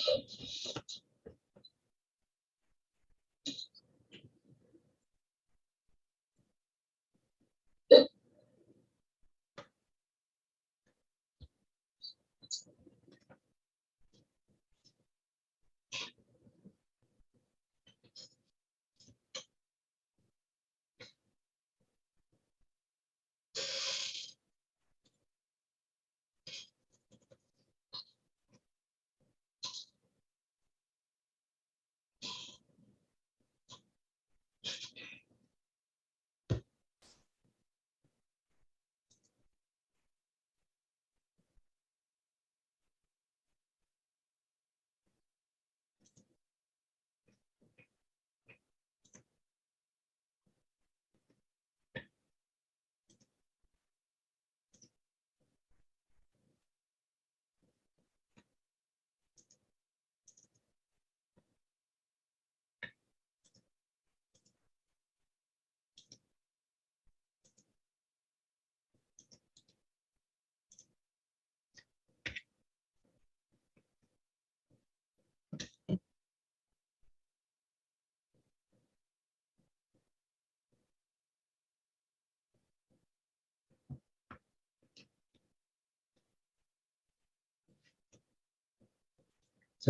ส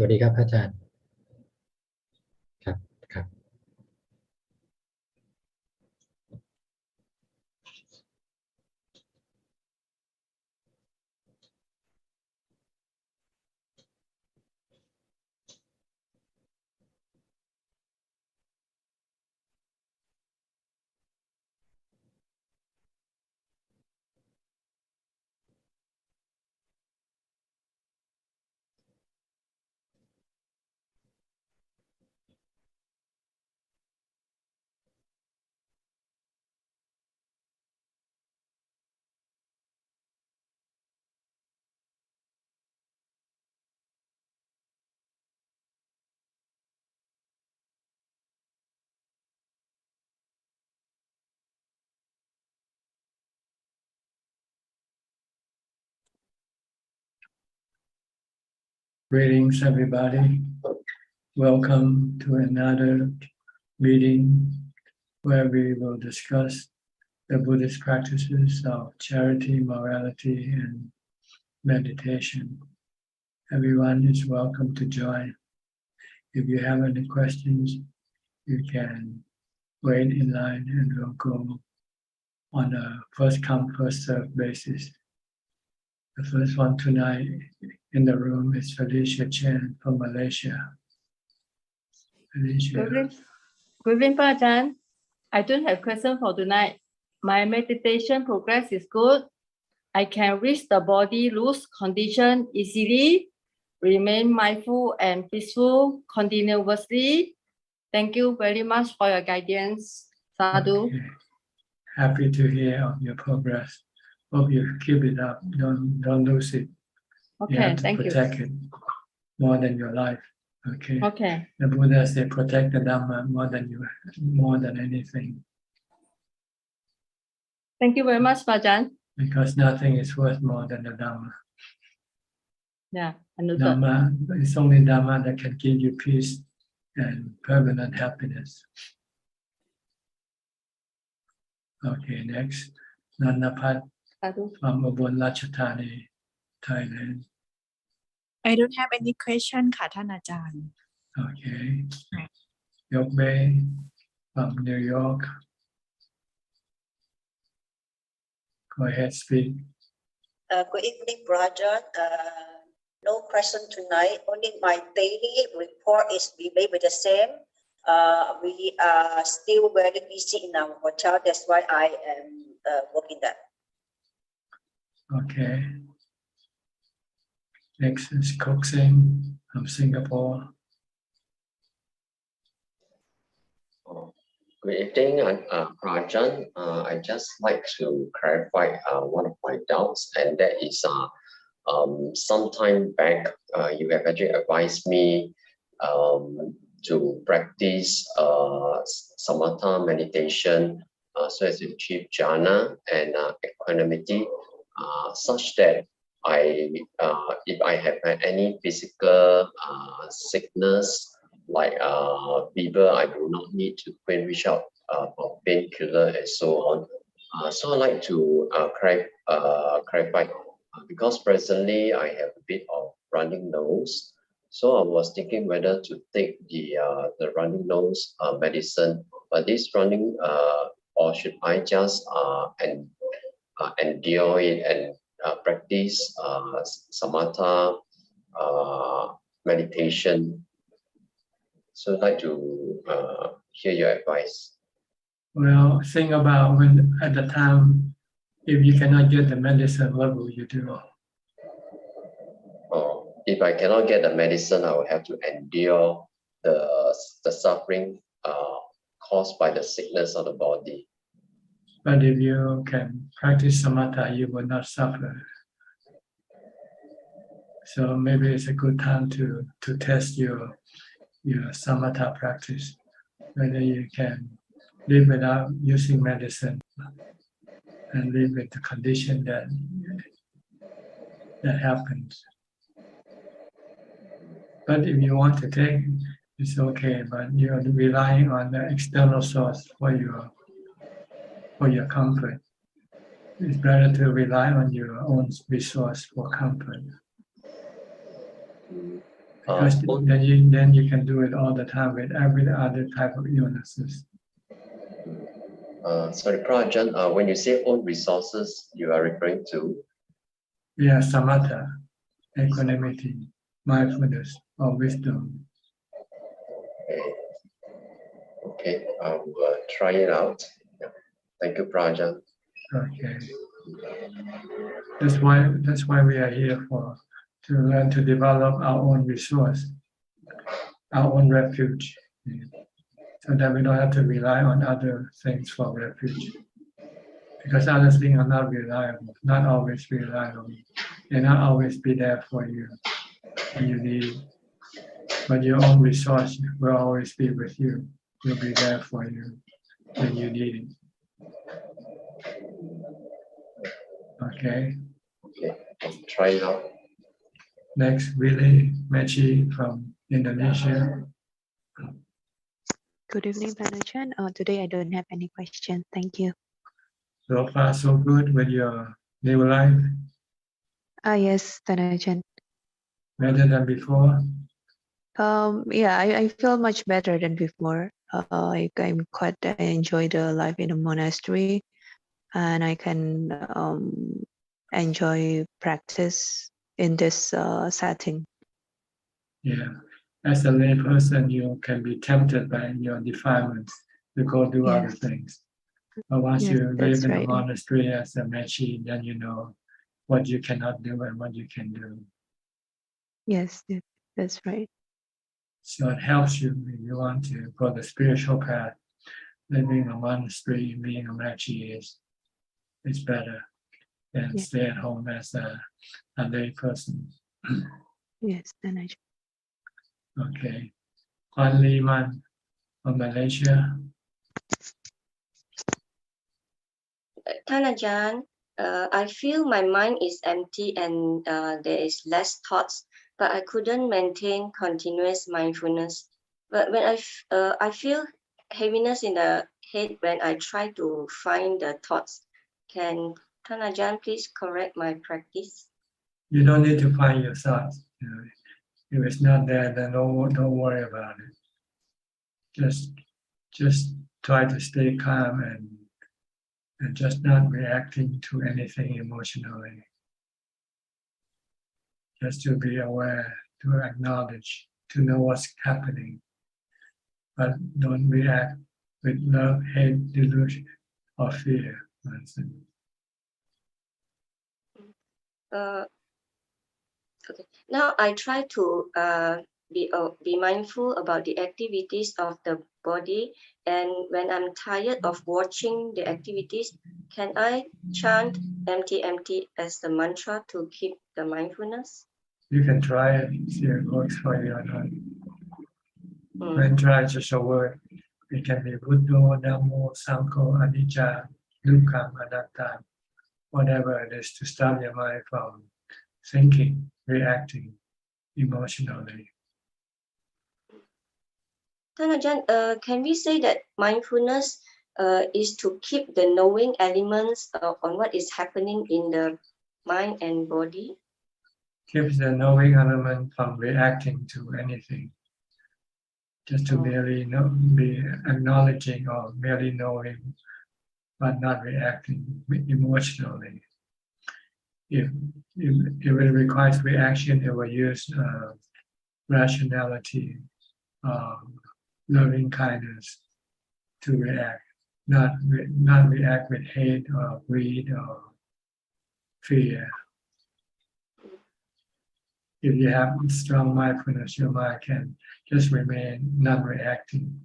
วัสดีครับอาจารย์ครับครับ Greetings, everybody. Welcome to another meeting where we will discuss the Buddhist practices of charity, morality, and meditation. Everyone is welcome to join. If you have any questions, you can wait in line and we'll go on a first come, first served basis. The first one tonight in the room is Felicia Chen from Malaysia. Felicia. Good evening, Ajahn. I don't have question for tonight. My meditation progress is good. I can reach the body loose condition easily, remain mindful and peaceful continuously. Thank you very much for your guidance. Sadhu. Okay. Happy to hear of your progress. Hope you keep it up. Don't lose it. Okay, you have to thank protect it more than your life. Okay. Okay. The Buddha said, protect the Dhamma more than anything. Thank you very much, Ajahn. Because nothing is worth more than the Dhamma. Yeah, understood. Dhamma, it's only Dhamma that can give you peace and permanent happiness. Okay, next, Nanapat from Ubon Ratchathani, Thailand. I don't have any question ค่ะท่านอาจารย์ Okay. Yokbei from New York. Go ahead, speak. Good evening, brother. No question tonight. Only my daily report is maybe the same. We are still very busy in our hotel. That's why I am working there. Okay. Next is Kok Sing from Singapore. Good evening, Rajan. I just like to clarify one of my doubts, and that is some time back you have actually advised me to practice samatha meditation so as to achieve jhana and equanimity, such that if I have any physical sickness like fever, I do not need to go and reach out for painkiller and so on. So I'd like to clarify because presently I have a bit of running nose. So I was thinking whether to take the running nose medicine, but this running or should I just endure it and practice samatha meditation. So I'd like to hear your advice. Well, think about when at the time, if you cannot get the medicine, what will you do? If I cannot get the medicine, I will have to endure the suffering caused by the sickness of the body. But if you can practice samatha, you will not suffer. So maybe it's a good time to test your samatha practice, whether you can live without using medicine and live with the condition that happens. But if you want to take, it's okay, but you're relying on the external source for your comfort. It's better to rely on your own resource for comfort. Because then you can do it all the time with every other type of illnesses. Sorry, Ajaan, when you say own resources, you are referring to? Yeah, samatha, equanimity, mindfulness, or wisdom. Okay, I will try it out. Yeah. Thank you, Ajaan. Okay. That's why we are here for, to learn to develop our own resource, our own refuge, so that we don't have to rely on other things for refuge. Because other things are not reliable, not always reliable. They not always be there for you when you need it. But your own resource will always be with you, will be there for you when you need it. Okay. Okay, I'll try it out. Next, Willie Mechi from Indonesia. Good evening, Ajaan. Today I don't have any question. Thank you. So far, so good with your new life? Yes, Ajaan. Better than before? Yeah, I feel much better than before. I enjoy the life in a monastery, and I can enjoy practice in this setting. Yeah. As a lay person, you can be tempted by your defilements to go do other things. But once you live in a monastery as a mechi, then you know what you cannot do and what you can do. Yes, that's right. So it helps you if you want to go the spiritual path. Living in a monastery, being a mechi is better than stay at home as a lay person. Yes, Ajaan. Okay. Kwan Lee Man from Malaysia. Ajaan, I feel my mind is empty and there is less thoughts, but I couldn't maintain continuous mindfulness. But when I feel heaviness in the head when I try to find the thoughts. Can Ajaan please correct my practice? You don't need to find your thoughts. If it's not there, then don't worry about it. Just try to stay calm and just not reacting to anything emotionally. Just to be aware, to acknowledge, to know what's happening. But don't react with love, hate, delusion, or fear. Okay. Now I try to be mindful about the activities of the body, and when I'm tired of watching the activities, can I chant empty empty as the mantra to keep the mindfulness? You can try it, see if it works for you or not. When try just a word, it can be Buddho, Namo, Sangho, Anicca, Dukkha, Anatta, whatever it is to stop your mind from thinking, reacting emotionally. Ajahn, can we say that mindfulness is to keep the knowing elements on what is happening in the mind and body? Keeps the knowing element from reacting to anything. Just to merely be acknowledging or merely knowing, but not reacting emotionally. If it requires reaction, it will use rationality, loving kindness to react, not react with hate or greed or fear. If you have strong mindfulness, your mind can just remain non-reacting.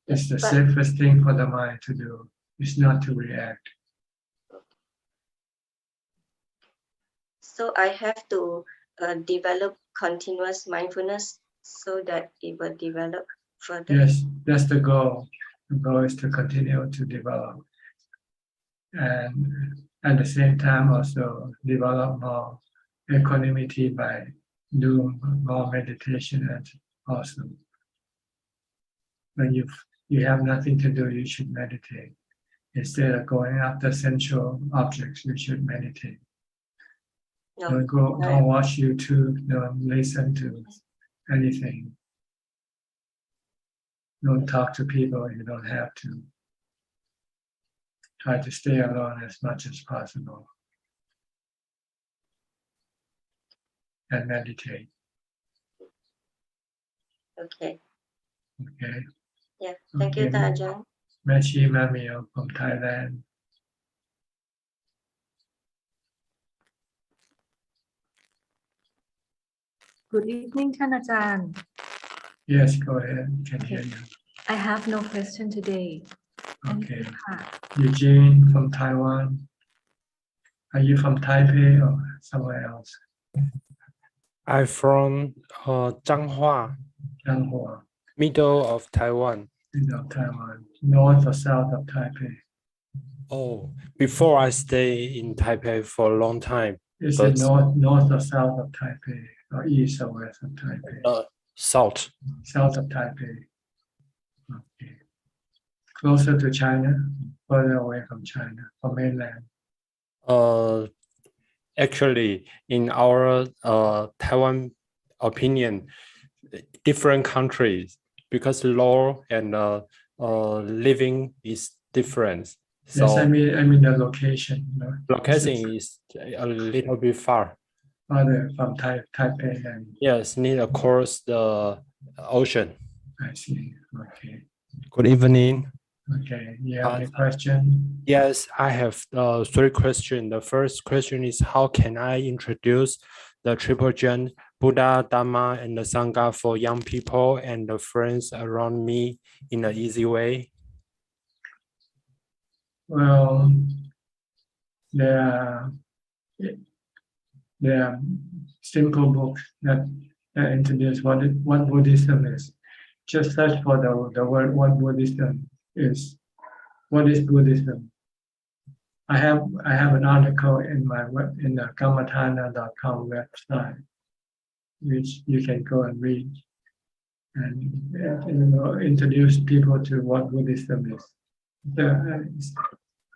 It's the safest thing for the mind to do, is not to react. So I have to develop continuous mindfulness so that it will develop further. Yes, that's the goal. The goal is to continue to develop. And at the same time also develop more equanimity by doing more meditation and also. When you have nothing to do, you should meditate. Instead of going after sensual objects, you should meditate. No. Don't watch YouTube, don't listen to anything. Don't talk to people you don't have to. Try to stay alone as much as possible. And meditate. Okay. Okay. Yeah. Thank you, Ajahn. Mechi Mamio from Thailand. Good evening, Ajahn. Yes, go ahead. Can hear you. I have no question today. Okay. Eugene from Taiwan. Are you from Taipei or somewhere else? I'm from Changhua, Changhua. middle of Taiwan. Middle of Taiwan. North or south of Taipei? Oh, before I stay in Taipei for a long time. Is it north or south of Taipei? Or east or west of Taipei? South. South of Taipei. Okay. Closer to China, further away from China, from mainland. Actually, in our Taiwan opinion, different countries, because law and living is different. So Yes, I mean the location. location is a little bit far. Farther from Taipei and. Yes, need across the ocean. I see. Okay. Good evening. Okay. You have any question? Yes, I have 3 questions. The first question is, how can I introduce the triple gem, Buddha, Dhamma, and the Sangha for young people and the friends around me in an easy way? Well, there are simple books that introduce what Buddhism is. Just search for the word what Buddhism is. What is Buddhism? I have an article in the Dhammatalk.com website, which you can go and read, and introduce people to what Buddhism is.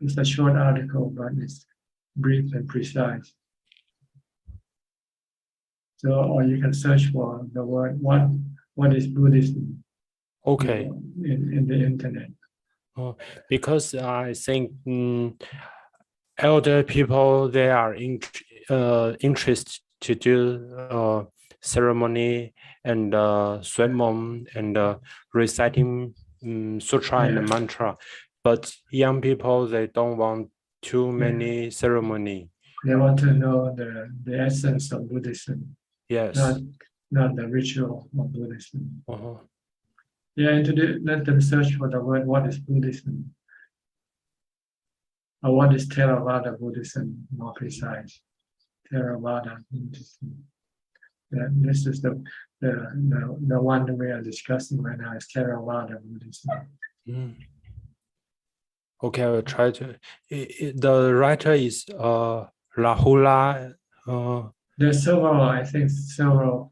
It's a short article, but it's brief and precise. So, or you can search for the word what is Buddhism? Okay. In the internet. Because I think elder people, they are interested to do ceremony and sweatmom and reciting sutra and mantra, but young people, they don't want too many ceremony. They want to know the essence of Buddhism. Yes. Not the ritual of Buddhism. Yeah, let them search for the word what is Buddhism, or what is Theravada Buddhism, more precise. Theravada Buddhism. Yeah, this is the one that we are discussing right now, is Theravada Buddhism. Okay, I will try to. The writer is Rahula. There's several, I think, several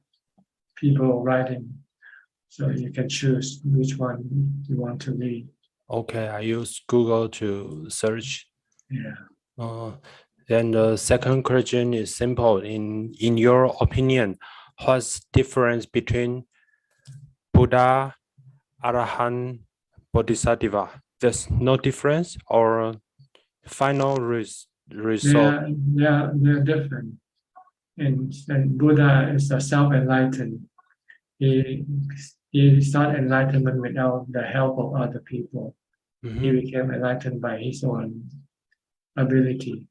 people writing, so you can choose which one you want to read. Okay, I use Google to search. Yeah. Then the second question is simple. In your opinion, what's difference between Buddha, Arahant, Bodhisattva? There's no difference, or final result? They're different. And Buddha is a self-enlightened. He sought enlightenment without the help of other people. He became enlightened by his own ability.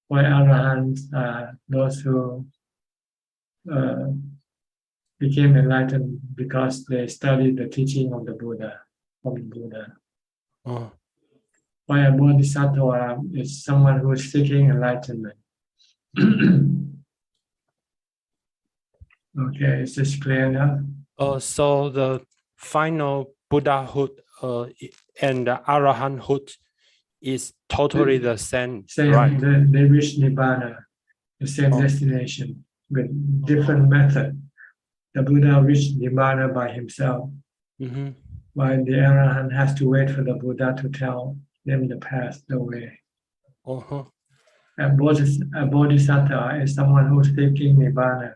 While Arahants are those who became enlightened because they studied the teaching of the Buddha, from the Buddha. While a Bodhisattva is someone who is seeking enlightenment. Okay, is this clear enough? So the final Buddhahood and the Arahanthood is totally the same, right? They reach Nibbana, the same destination, with different method. The Buddha reached Nibbana by himself, while the Arahant has to wait for the Buddha to tell them the path, the way. A Bodhisattva is someone who's seeking Nibbana.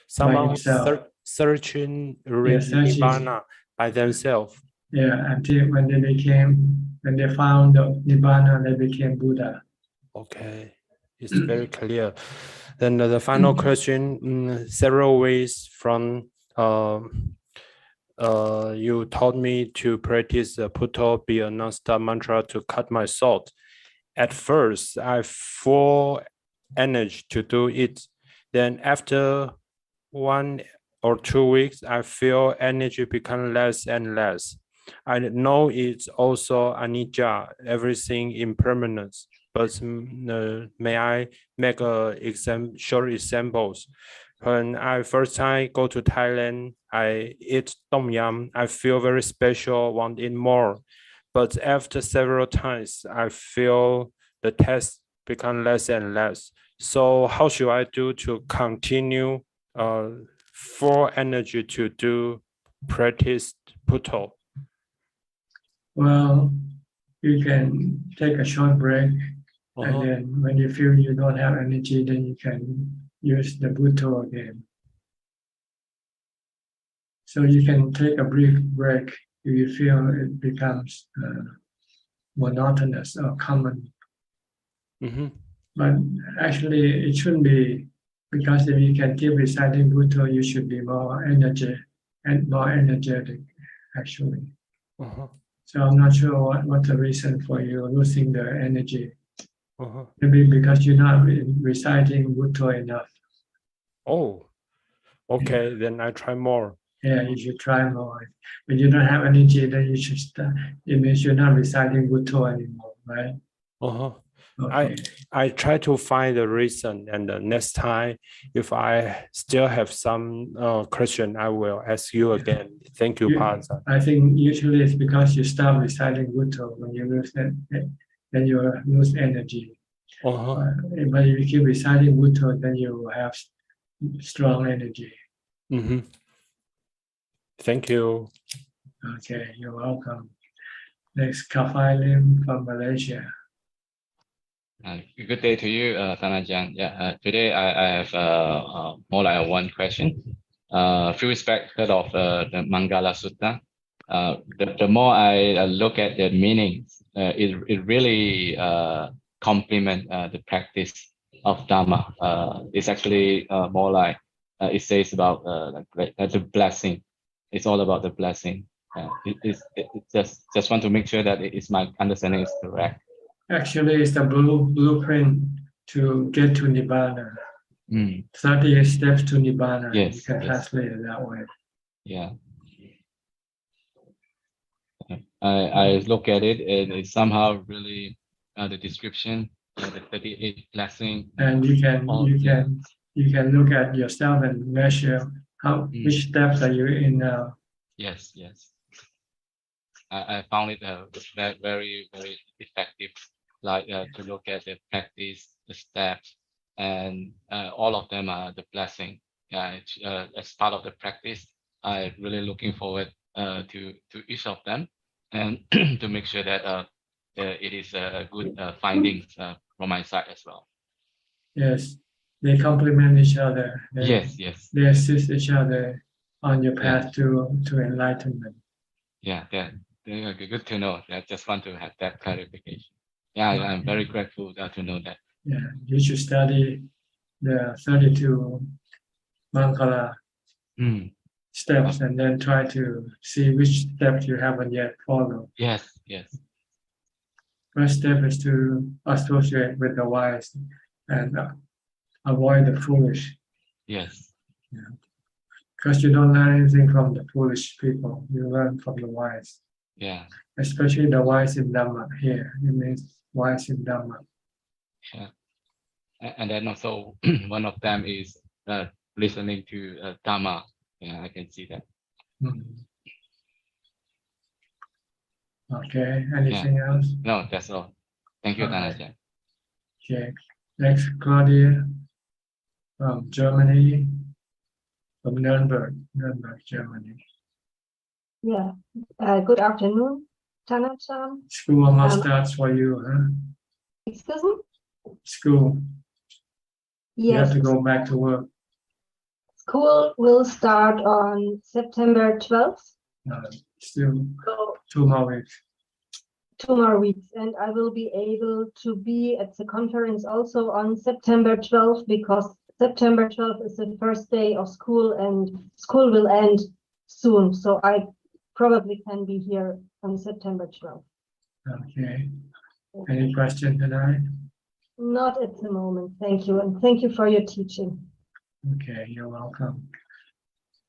Someone searching Nibbana by themselves. Yeah, until when they found the Nibbana, they became Buddha. Okay, it's very clear. Then the final question, several ways from you taught me to practice the Putto be a non-stop mantra to cut my thought. At first, I full energy to do it. Then after 1 or 2 weeks, I feel energy become less and less. I know it's also anicca, everything impermanence. But may I make short examples? When I first time go to Thailand, I eat tom yum. I feel very special, want it more. But after several times, I feel the taste become less and less. So how should I do to continue full energy to do practice Putto? Well, you can take a short break, and then when you feel you don't have energy, then you can use the Putto again. So you can take a brief break if you feel it becomes monotonous or common. But actually, it shouldn't be, because if you can keep reciting Putto, you should be more energetic, actually. So I'm not sure what's the reason for you losing the energy. Maybe because you're not reciting Putto enough. Oh, okay, then I try more. Yeah, you should try more. When you don't have energy, then you should start. It means you're not reciting Putto anymore, right? Okay. I try to find the reason, and the next time, if I still have some question, I will ask you again. Thank you, Paza. I think usually it's because you stop reciting Putto. When you lose it, then you lose energy. But if you keep reciting Putto, then you have strong energy. Thank you. Okay, you're welcome. Next, Kafai Lim from Malaysia. Good day to you, Ajaan. Yeah, today I have more like one question. Few respect heard of the Mangala Sutta. The more I look at the meanings, it really complement the practice of Dhamma. It's actually more like it says about the blessing. It's all about the blessing. It just want to make sure that my understanding is correct. Actually, it's the blueprint to get to Nibbana. 38 steps to Nibbana. Yes, you can translate it that way. Yeah. I look at it, and it's somehow really the description, the 38 blessing. And you can look at yourself and measure which steps are you in now. Yes. I found it very, very effective, like to look at the practice, the steps, and all of them are the blessing. As part of the practice, I'm really looking forward to each of them, and to make sure that it is a good findings from my side as well. Yes, they complement each other. Yes. They assist each other on your path to enlightenment. Yeah, good to know. I just want to have that clarification. Yeah, I'm very grateful to know that. Yeah, you should study the 32 Mangala steps and then try to see which steps you haven't yet followed. Yes. First step is to associate with the wise and avoid the foolish. Yes. Yeah. Because you don't learn anything from the foolish people, you learn from the wise. Yeah. Especially the wise in Dhamma here. It means wise in Dhamma. Yeah. And then also one of them is listening to Dhamma. Yeah, I can see that. Okay, anything else? No, that's all. Thank you, Ajahn. Okay, next, Claudia from Germany, from Nuremberg, Germany. Yeah. Good afternoon, Ajahn. School almost starts for you, huh? Excuse me? School. You have Yes. to go back to work. School will start on September 12th. Still 2 more weeks. 2 more weeks, and I will be able to be at the conference also on September 12th, because September 12th is the first day of school and school will end soon. So I probably can be here on September 12th. Okay. Any question tonight? Not at the moment. Thank you. And thank you for your teaching. Okay, you're welcome.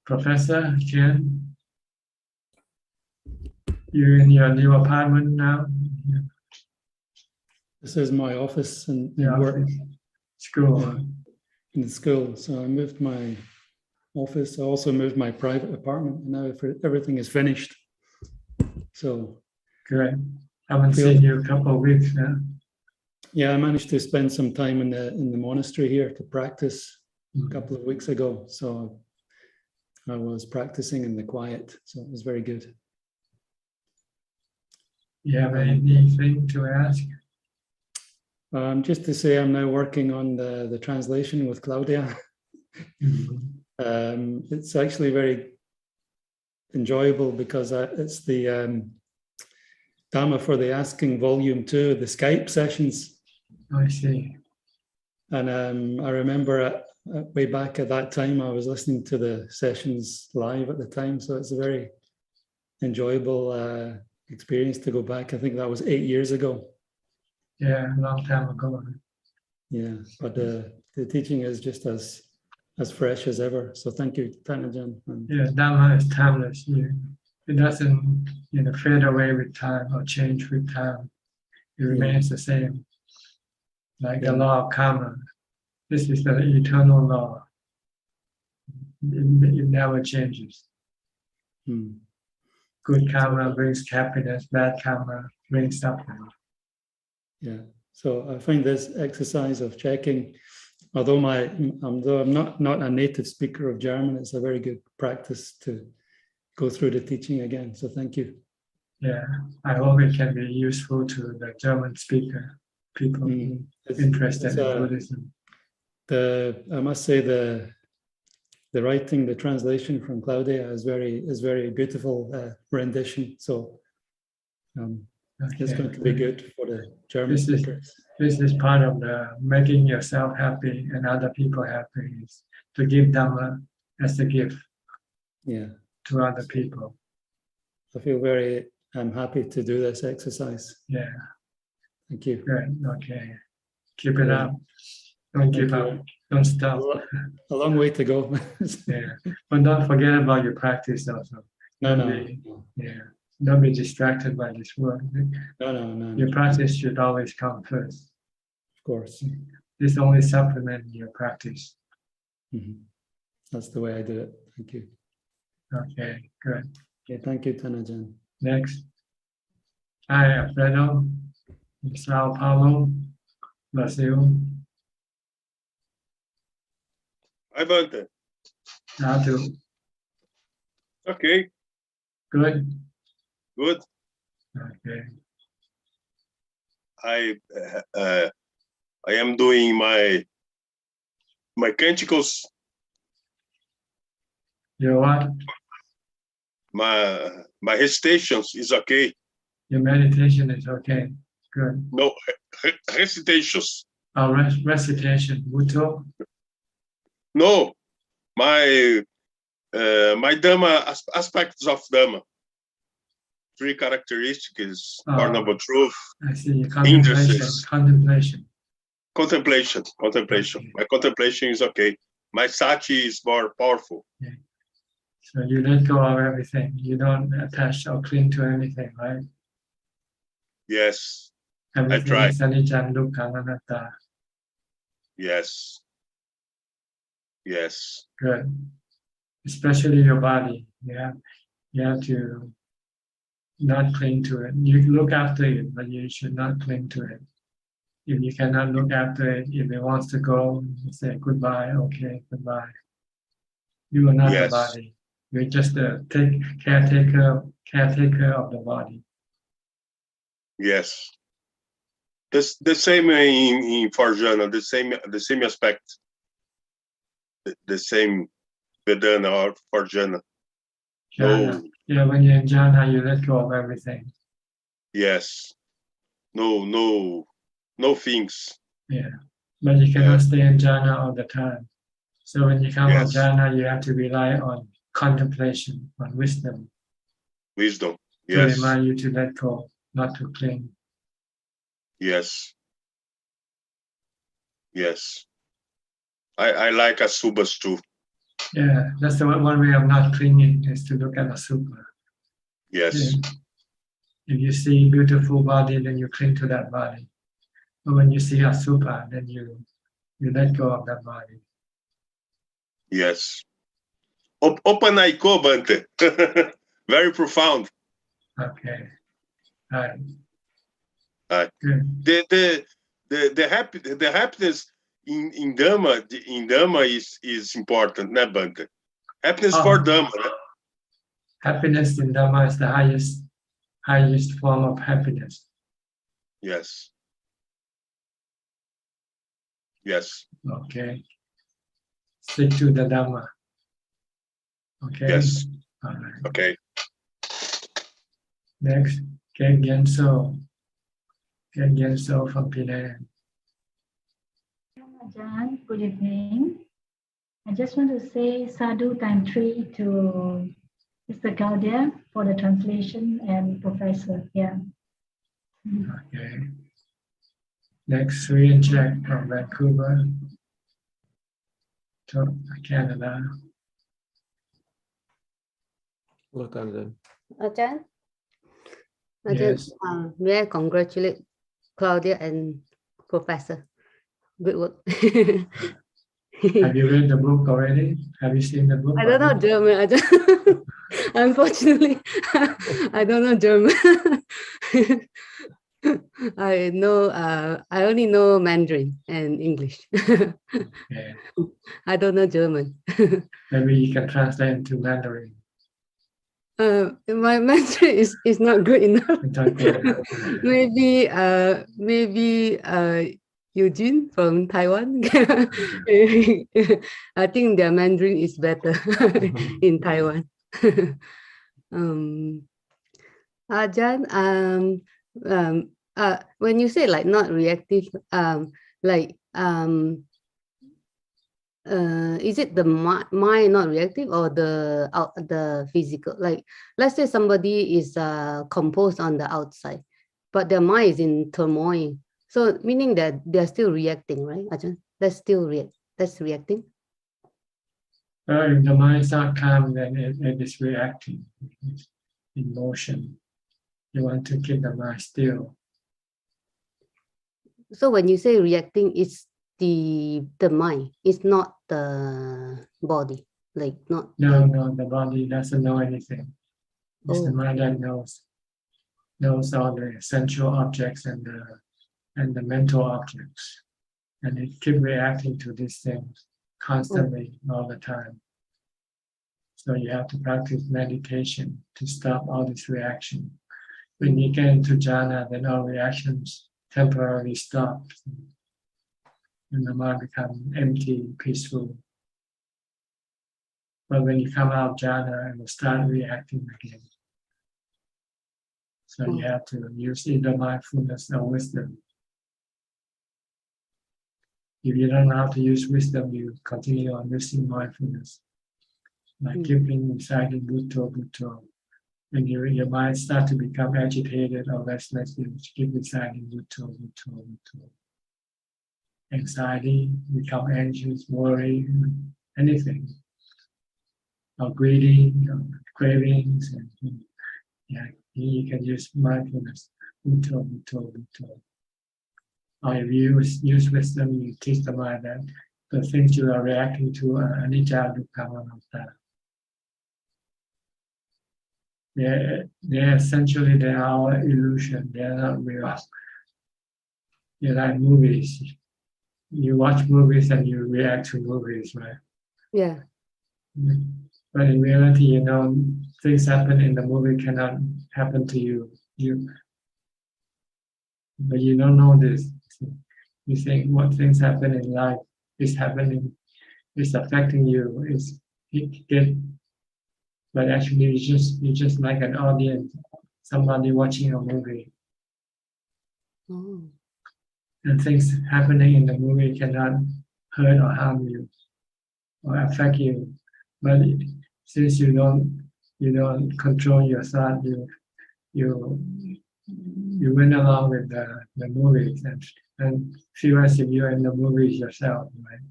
Professor Chen, you're in your new apartment now? This is my office and Yeah, work. School. Yeah, in the school. So I moved my office. I also moved my private apartment. And now everything is finished. So good. Haven't seen you a couple of weeks now. Yeah, I managed to spend some time in the monastery here to practice a couple of weeks ago. So I was practicing in the quiet. So it was very good. You have anything to ask? Just to say, I'm now working on the translation with Claudia. It's actually very enjoyable because it's the Dhamma for the Asking Volume 2, the Skype sessions. I see. And I remember way back at that time, I was listening to the sessions live at the time. So it's a very enjoyable experience to go back. I think that was 8 years ago. Yeah, a long time ago. Yeah, but the teaching is just as fresh as ever. So thank you, Ajahn. Yeah, Dhamma is timeless. It doesn't fade away with time or change with time. It remains the same. Like the law of karma. This is the eternal law. It never changes. Good karma brings happiness, bad karma brings suffering. Yeah, so I find this exercise of checking, although I'm not a native speaker of German, it's a very good practice to go through the teaching again. So thank you. Yeah, I hope it can be useful to the German speaker people interested in Buddhism. I must say the writing, the translation from Claudia is very beautiful rendition. So it's going to be good for the German speakers. This is part of the making yourself happy and other people happy, is to give Dhamma as a gift to other people. I feel I'm happy to do this exercise. Yeah. Thank you. Good. Okay. Keep it up. Don't give up. Don't stop. A long way to go. Yeah. But don't forget about your practice also. No. Don't be distracted by this work. No. Your practice should always come first. Of course. This only supplements your practice. That's the way I do it. Thank you. Okay, good. Okay, thank you, Ajahn. Next, Hi, Alfredo. Sao Paulo, Brazil. Hi, Bante. How to? Okay, Good. good. Okay. I am doing my canticles, Your what? my recitations is okay. Your meditation is okay. Good. No, recitations. Our recitation, Bhutto. No, my Dhamma aspects of Dhamma. 3 characteristics: Four Noble Truth, I see. hindrances, Contemplation. contemplation. Okay. My contemplation is okay. My sati is more powerful. Okay. So you let go of everything. You don't attach or cling to anything, right? Yes, Everything try. is anicca, dukkha, anatta. Yes, yes, Good. Especially your body. You have to not cling to it. You look after it, but you should not cling to it. If you cannot look after it, if it wants to go, you say goodbye, okay, goodbye. You are not the yes, body. You're just a caretaker of the body. yes. The same in Farjana, the same aspect, the same Vedana or Farjana. Jhana. No, Yeah, when you're in jhana, you let go of everything. yes, no things. Yeah, but you cannot stay in jhana all the time. So when you come Yes, from jhana, you have to rely on contemplation, on wisdom, wisdom. to Yes, remind you to let go, not to cling. yes, yes. I like Asubas too. Yeah, that's the one way of not clinging is to look at a super. Yes, If you see beautiful body, then you cling to that body. But when you see a super, then you let go of that body. yes. Open Aiko, Bante. Very profound. Okay. Right. Good. The happiness in Dhamma is important, né, Bante? Happiness for Dhamma, né? Happiness in Dhamma is the highest form of happiness. Yes. Yes. Okay. Stick to the Dhamma. Okay. Yes. All right. Okay. Next, Ken Genso. Ken Genso from Penang. Ajaan, good evening. I just want to say Sadhu time 3 to Mr. Gaudia for the translation and Professor. Yeah. Okay. Next, Sri and Jack from Vancouver to Canada. Look at them. Ajaan, Yes. may I congratulate Claudia and Professor? Good work. Have you read the book already? Have you seen the book? I don't know German. Unfortunately, I don't know German. I only know Mandarin and English. Yeah. I don't know German. Maybe you can translate into Mandarin. My Mandarin is not good enough. Maybe Eugene from Taiwan. I think their Mandarin is better in Taiwan. Ajaan, when you say like not reactive, is it the mind not reactive or the physical? Like, let's say somebody is composed on the outside, but their mind is in turmoil. So meaning that they're still reacting, right, Ajahn? That's reacting. If the mind is not calm, then it is reacting. It's in motion. You want to keep the mind still. So when you say reacting, it's the mind. It's not the body. Like not. No, the body doesn't know anything. It's the mind that knows. knows all the essential objects and the mental objects, and it keep reacting to these things constantly all the time. So you have to practice meditation to stop all this reaction. When you get into jhana, then all reactions temporarily stop, and the mind becomes empty, peaceful. But when you come out of jhana, it will start reacting again. So you have to use either mindfulness or wisdom. If you don't know how to use wisdom, you continue on using mindfulness. Like keeping reciting Bhutto, Bhutto. When your mind starts to become agitated or restless, you keep reciting Bhutto, Bhutto, Bhutto. Anxiety, become anxious, worry, anything. Or greedy, cravings, and you can use mindfulness. Bhutto, Bhutto, Bhutto. Or if you use wisdom, you teach the mind that the things you are reacting to are anicca, dukkha, anatta. They're essentially they are illusion. They're not real. They're like movies. You watch movies and you react to movies, right? Yeah. But in reality, things happen in the movie cannot happen to you. But you don't know this. You think what things happen in life is happening, is affecting you. But actually, you're just like an audience, somebody watching a movie. And things happening in the movie cannot hurt or harm you or affect you. But since you don't control your thought, you went along with the movies and feel as if you're in the movies yourself, right?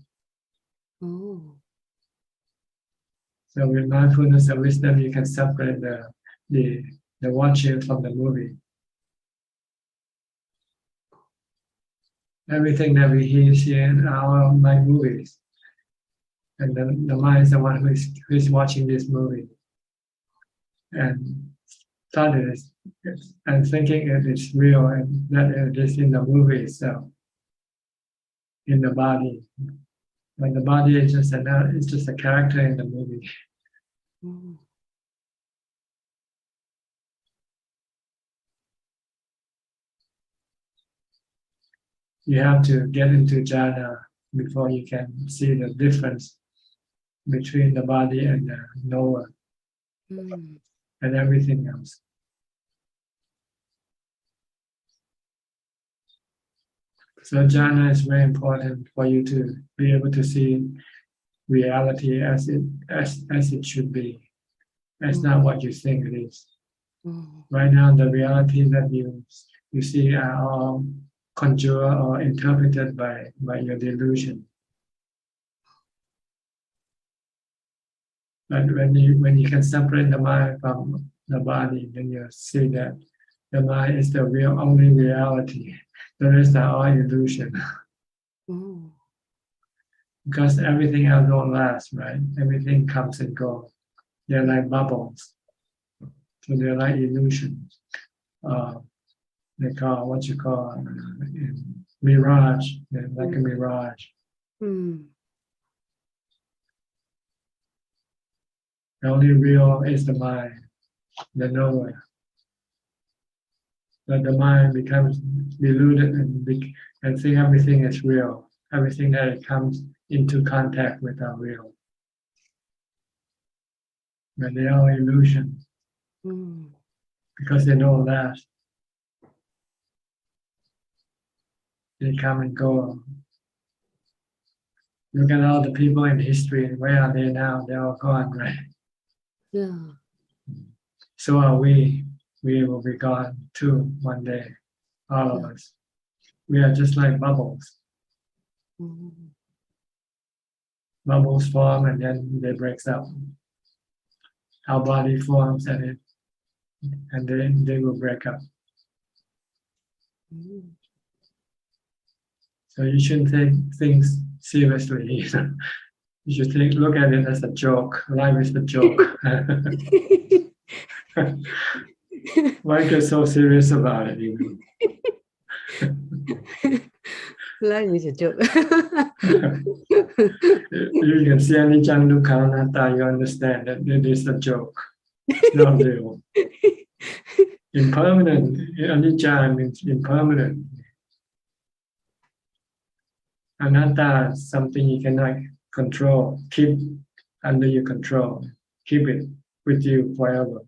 So with mindfulness and wisdom, you can separate the watcher from the movie. Everything that we hear are all like movies, and the mind is the one who is watching this movie, and thought it is, and thinking it is real, and that it is in the movie itself, in the body. But the body is just a character in the movie. You have to get into jhana before you can see the difference between the body and the knower and everything else. So jhana is very important for you to be able to see reality as it should be. That's not what you think it is. Right now, the reality that you see are all conjured or interpreted by your delusion. But when you can separate the mind from the body, then you see that the mind is the only reality. The rest are all illusion. Because everything else don't last, right? Everything comes and goes. They're like bubbles. So they're like illusions. They call what you call mirage. They're like a mirage. The only real is the mind, the knower. But the mind becomes deluded and think everything is real. Everything that it comes into contact with are real. But they are illusions because they don't last. They come and go. Look at all the people in history. Where are they now? They're all gone, right? Yeah. So are we. We will be gone too one day. All of us. We are just like bubbles. Bubbles form and then they break up. Our body forms and then they will break up. So you shouldn't take things seriously. You should look at it as a joke. Life is a joke. Why get so serious about it? You Life is a joke. You can see Ajaan Suchart, you understand that it is a joke. It's not real. Impermanent. Ajaan means impermanent. Anatta is something you cannot control. Keep under your control. Keep it with you forever.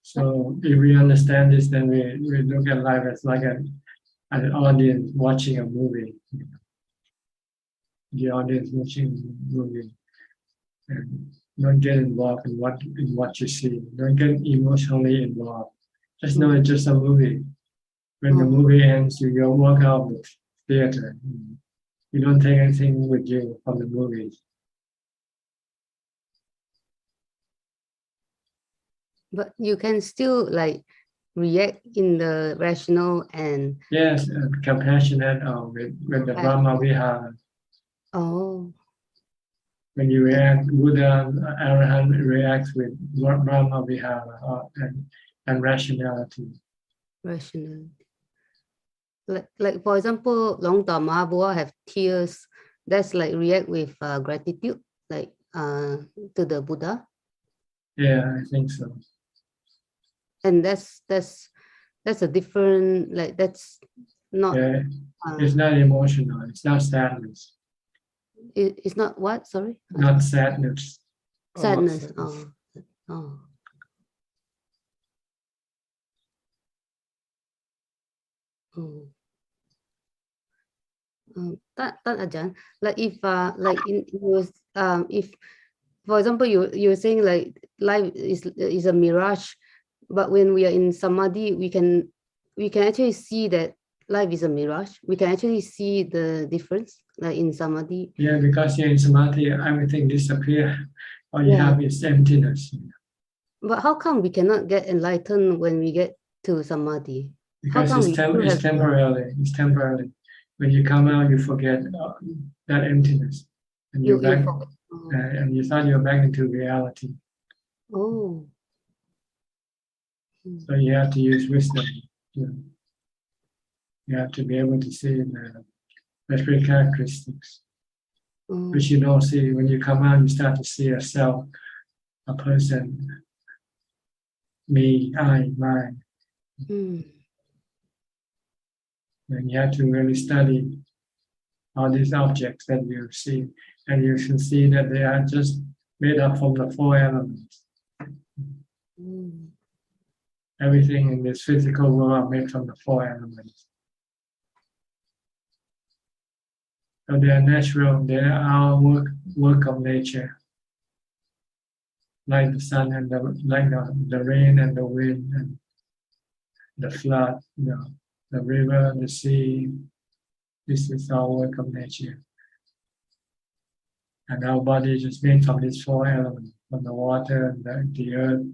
So if we understand this, then we look at life as like an audience watching a movie. The audience watching a movie. And don't get involved in what you see. Don't get emotionally involved. Just know it's just a movie. When the movie ends, you go walk out of the theater. You don't take anything with you from the movies. But you can still like react in the rational and yes, compassionate with the Brahma Vihara. Oh. When you react, Buddha, Arahant reacts with Brahma Vihara and rationality. Rationality. Like for example, Long Dhamma have tears. That's like react with gratitude, like to the Buddha. Yeah, I think so. And that's a different, like that's not. Yeah, it's not emotional. It's not sadness. It's not what? Sorry. Not sadness. Sadness. Oh. That Ajahn, like if like in if for example you're saying like life is a mirage, but when we are in samadhi we can actually see that life is a mirage. We can actually see the difference like in samadhi. Yeah, because you're in samadhi, everything disappears. All you have is emptiness. But how come we cannot get enlightened when we get to samadhi? Because it's temporarily. It's temporarily. When you come out, you forget that emptiness, and you're back, and you thought you're back into reality. Oh. So you have to use wisdom. You have to be able to see the special characteristics, which you don't see. When you come out, you start to see yourself, a person, me, I, mine. And you have to really study all these objects that you see, and you can see that they are just made up from the four elements. Everything in this physical world are made from the four elements. So they are natural, they are our work of nature. Like the sun and the rain and the wind and the flood, the river, the sea. This is our work of nature. And our body is just made from these four elements, from the water, the earth,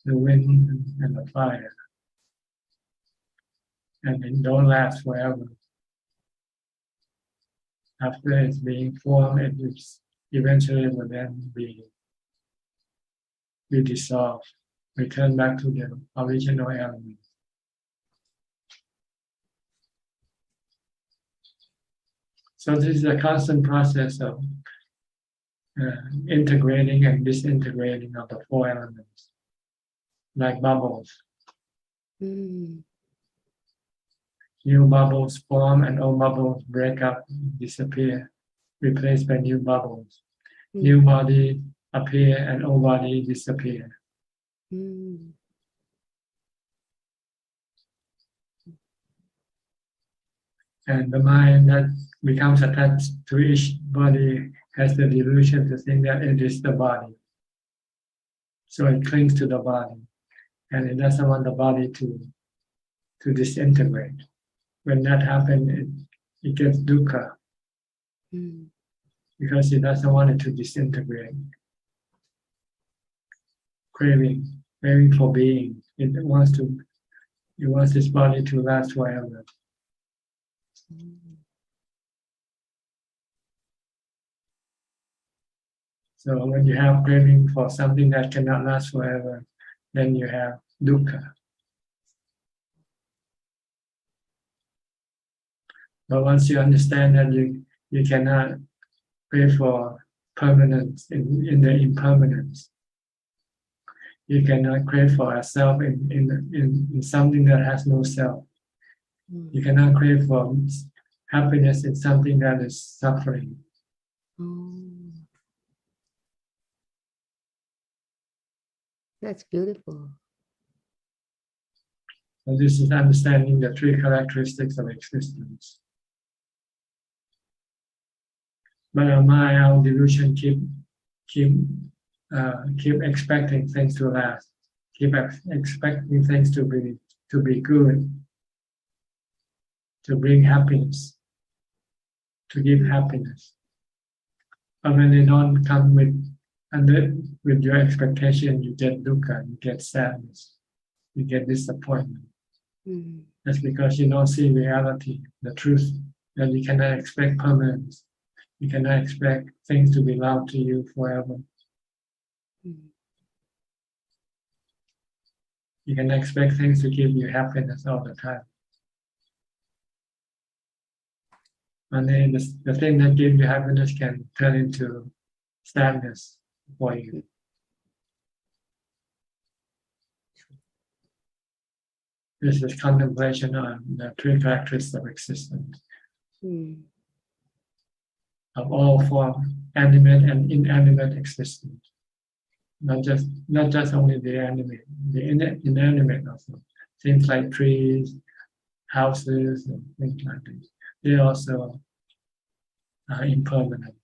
the wind, and the fire. And it don't last forever. After it's being formed, it is eventually will then be dissolved, return back to the original element. So this is a constant process of integrating and disintegrating of the four elements, like bubbles. New bubbles form and old bubbles break up, disappear, replaced by new bubbles. New body appear and old body disappear. And the mind that becomes attached to each body has the delusion to think that it is the body. So it clings to the body, and it doesn't want the body to disintegrate. When that happens, it gets dukkha, because it doesn't want it to disintegrate. Craving for being. It wants this body to last forever. So when you have craving for something that cannot last forever, then you have dukkha. But once you understand that you cannot crave for permanence in the impermanence, you cannot crave for a self in something that has no self. You cannot crave for happiness in something that is suffering. That's beautiful. So this is understanding the three characteristics of existence. But our mind, our delusion keep expecting things to last, keep expecting things to be good, to bring happiness, to give happiness. But when they don't come with your expectation, you get dukkha, you get sadness, you get disappointment. That's because you don't see reality, the truth, that you cannot expect permanence. You cannot expect things to be loved to you forever. You can expect things to give you happiness all the time. And then the thing that gives you happiness can turn into sadness for you. This is contemplation on the three characteristics of existence. Of all forms, animate and inanimate existence. Not just only the animate, the inanimate also. Things like trees, houses, and things like this. They also are impermanent.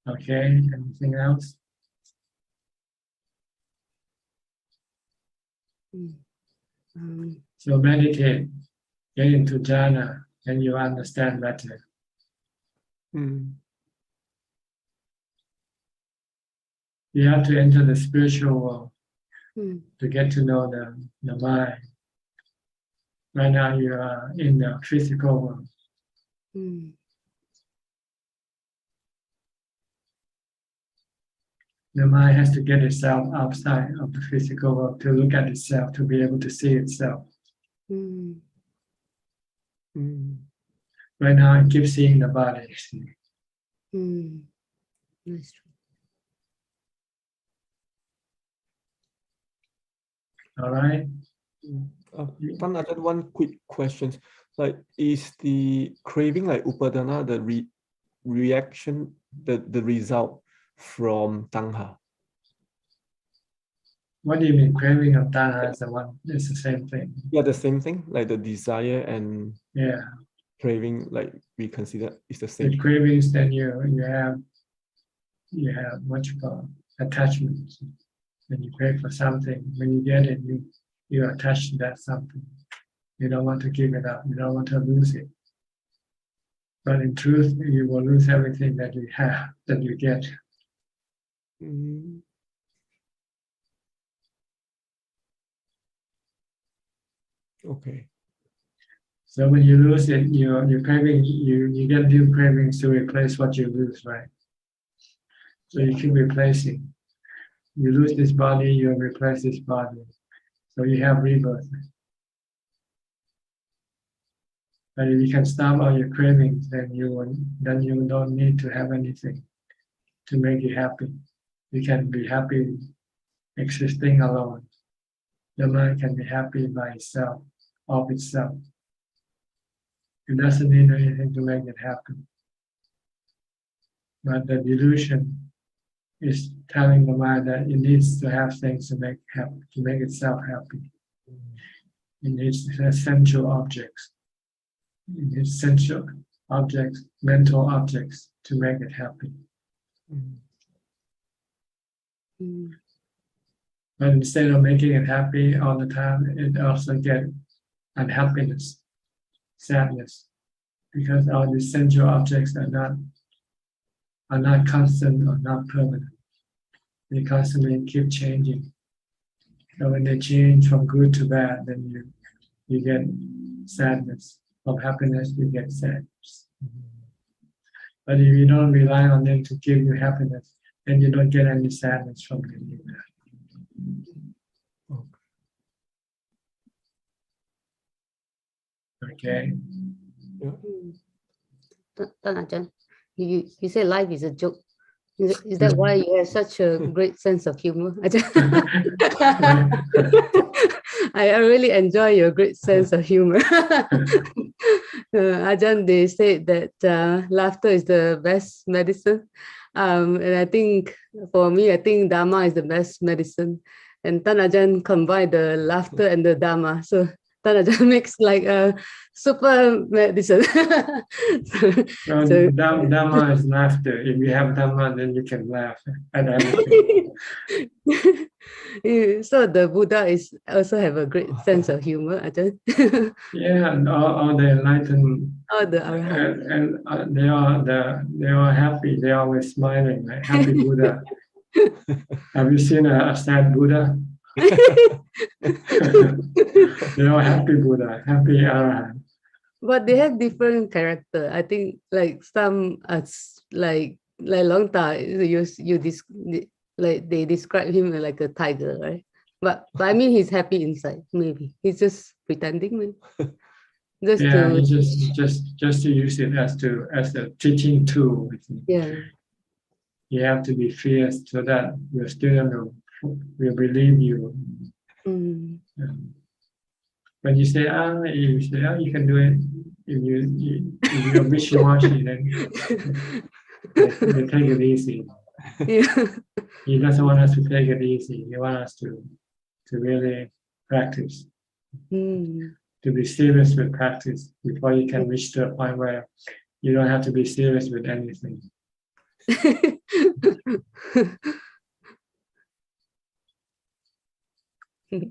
Okay, anything else? So meditate, get into jhana, and you understand better. You have to enter the spiritual world to get to know the mind. Right now you are in the physical world. The mind has to get itself outside of the physical world to look at itself, to be able to see itself. Right now it keeps seeing the body. That's true. All right. Ajaan, one quick question. Like, is the craving like upadana the reaction, the result from tanha? What do you mean? Craving of tanha is the one. It's the same thing. Yeah, the same thing. Like the desire and craving, like we consider is the same. The cravings, then you have what you call attachments. When you crave for something, when you get it, you attach to that something. You don't want to give it up. You don't want to lose it. But in truth, you will lose everything that you have, that you get. Okay. So when you lose it, you're craving. You get new cravings to replace what you lose, right? So you keep replacing. You lose this body, you replace this body. So you have rebirth. But if you can stop all your cravings, then you don't need to have anything to make you happy. You can be happy existing alone. The mind can be happy by itself, of itself. It doesn't need anything to make it happen. But the delusion is telling the mind that it needs to have things to make itself happy. It needs essential objects. It needs essential objects, mental objects, to make it happy. But instead of making it happy all the time, it also gets unhappiness, sadness, because all the essential objects are not constant or not permanent. They constantly keep changing. So when they change from good to bad, then you get sadness of happiness, you get sadness. But if you don't rely on them to give you happiness, then you don't get any sadness from them either. Okay. Ajahn, you say life is a joke. Is that why you have such a great sense of humor? I really enjoy your great sense of humor. Ajahn, they say that laughter is the best medicine. And I think for me, I think Dharma is the best medicine. And Tan Ajahn combined the laughter and the Dharma. So Tan Ajahn makes like a super medicine. So Dhamma is laughter. If you have Dhamma, then you can laugh at everything. So the Buddha is also have a great sense of humor, Ajahn. Yeah, and all the enlightened, Oh, the Arahant. and they are happy. They are always smiling, like happy Buddha. Have you seen a sad Buddha? They are happy Buddha, happy Arahant. But they have different character. I think like some like long time like they describe him like a tiger, right? But I mean he's happy inside. Maybe he's just pretending. Maybe. Just to use it as a teaching tool. Yeah. You have to be fierce so that your student will believe you. Mm. When you say you can do it. If you're wishy-washy, then they take it easy. Yeah. He doesn't want us to take it easy. He wants us to really practice. Mm. To be serious with practice before you can reach to a point where you don't have to be serious with anything.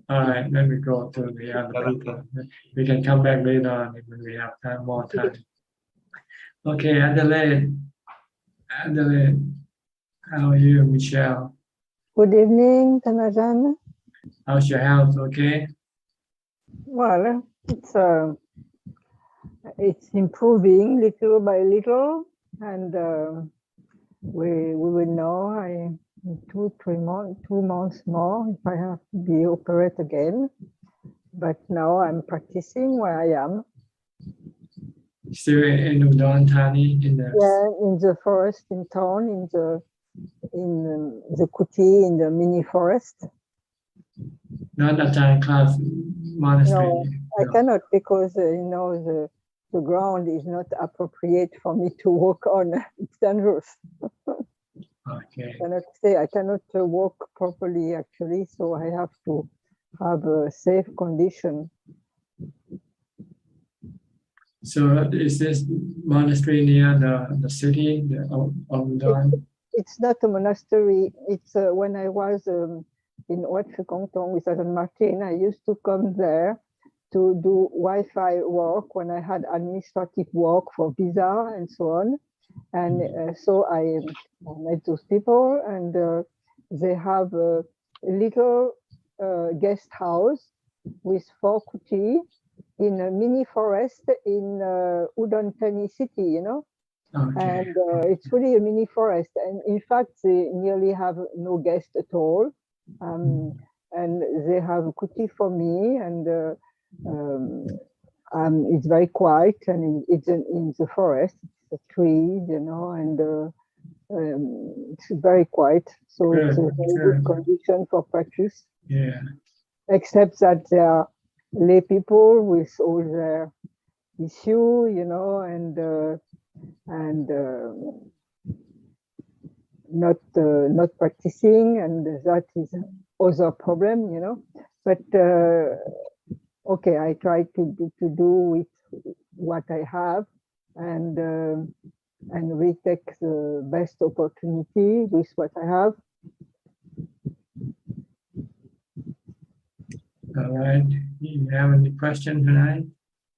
All right, let me go to the other people. We can come back later on if we have more time. Okay, Adelaide, how are you, Michelle? Good evening, Ajahn. How's your health? Okay. Well, it's improving little by little, and we will know in 2 months more if I have to be operated again. But now I'm practicing where I am. Still in Udon Thani, in the forest in town, in the kuti, in the mini forest. Not Ajahn class monastery. No, I cannot because the ground is not appropriate for me to walk on. It's dangerous. Okay. I cannot walk properly actually, so I have to have a safe condition. So is this monastery near the city of Udon? It's not a monastery. It's when I was in Wat Phu Kong Tong with Ajahn Martin, I used to come there to do Wi-Fi work when I had administrative work for visa and so on. And so I met those people, and they have a little guest house with 4 kuti in a mini forest in Udon Thani city, Okay. And it's really a mini forest. And in fact, they nearly have no guests at all. And they have a kuti for me, and it's very quiet, and it's in the forest, the trees, and it's very quiet. So it's a very good condition for practice. Yeah. Except that there are lay people with all their issue, and not practicing, and that is other problem, But okay, I try to do with what I have, and we take the best opportunity with what I have. All right. Do you have any question tonight?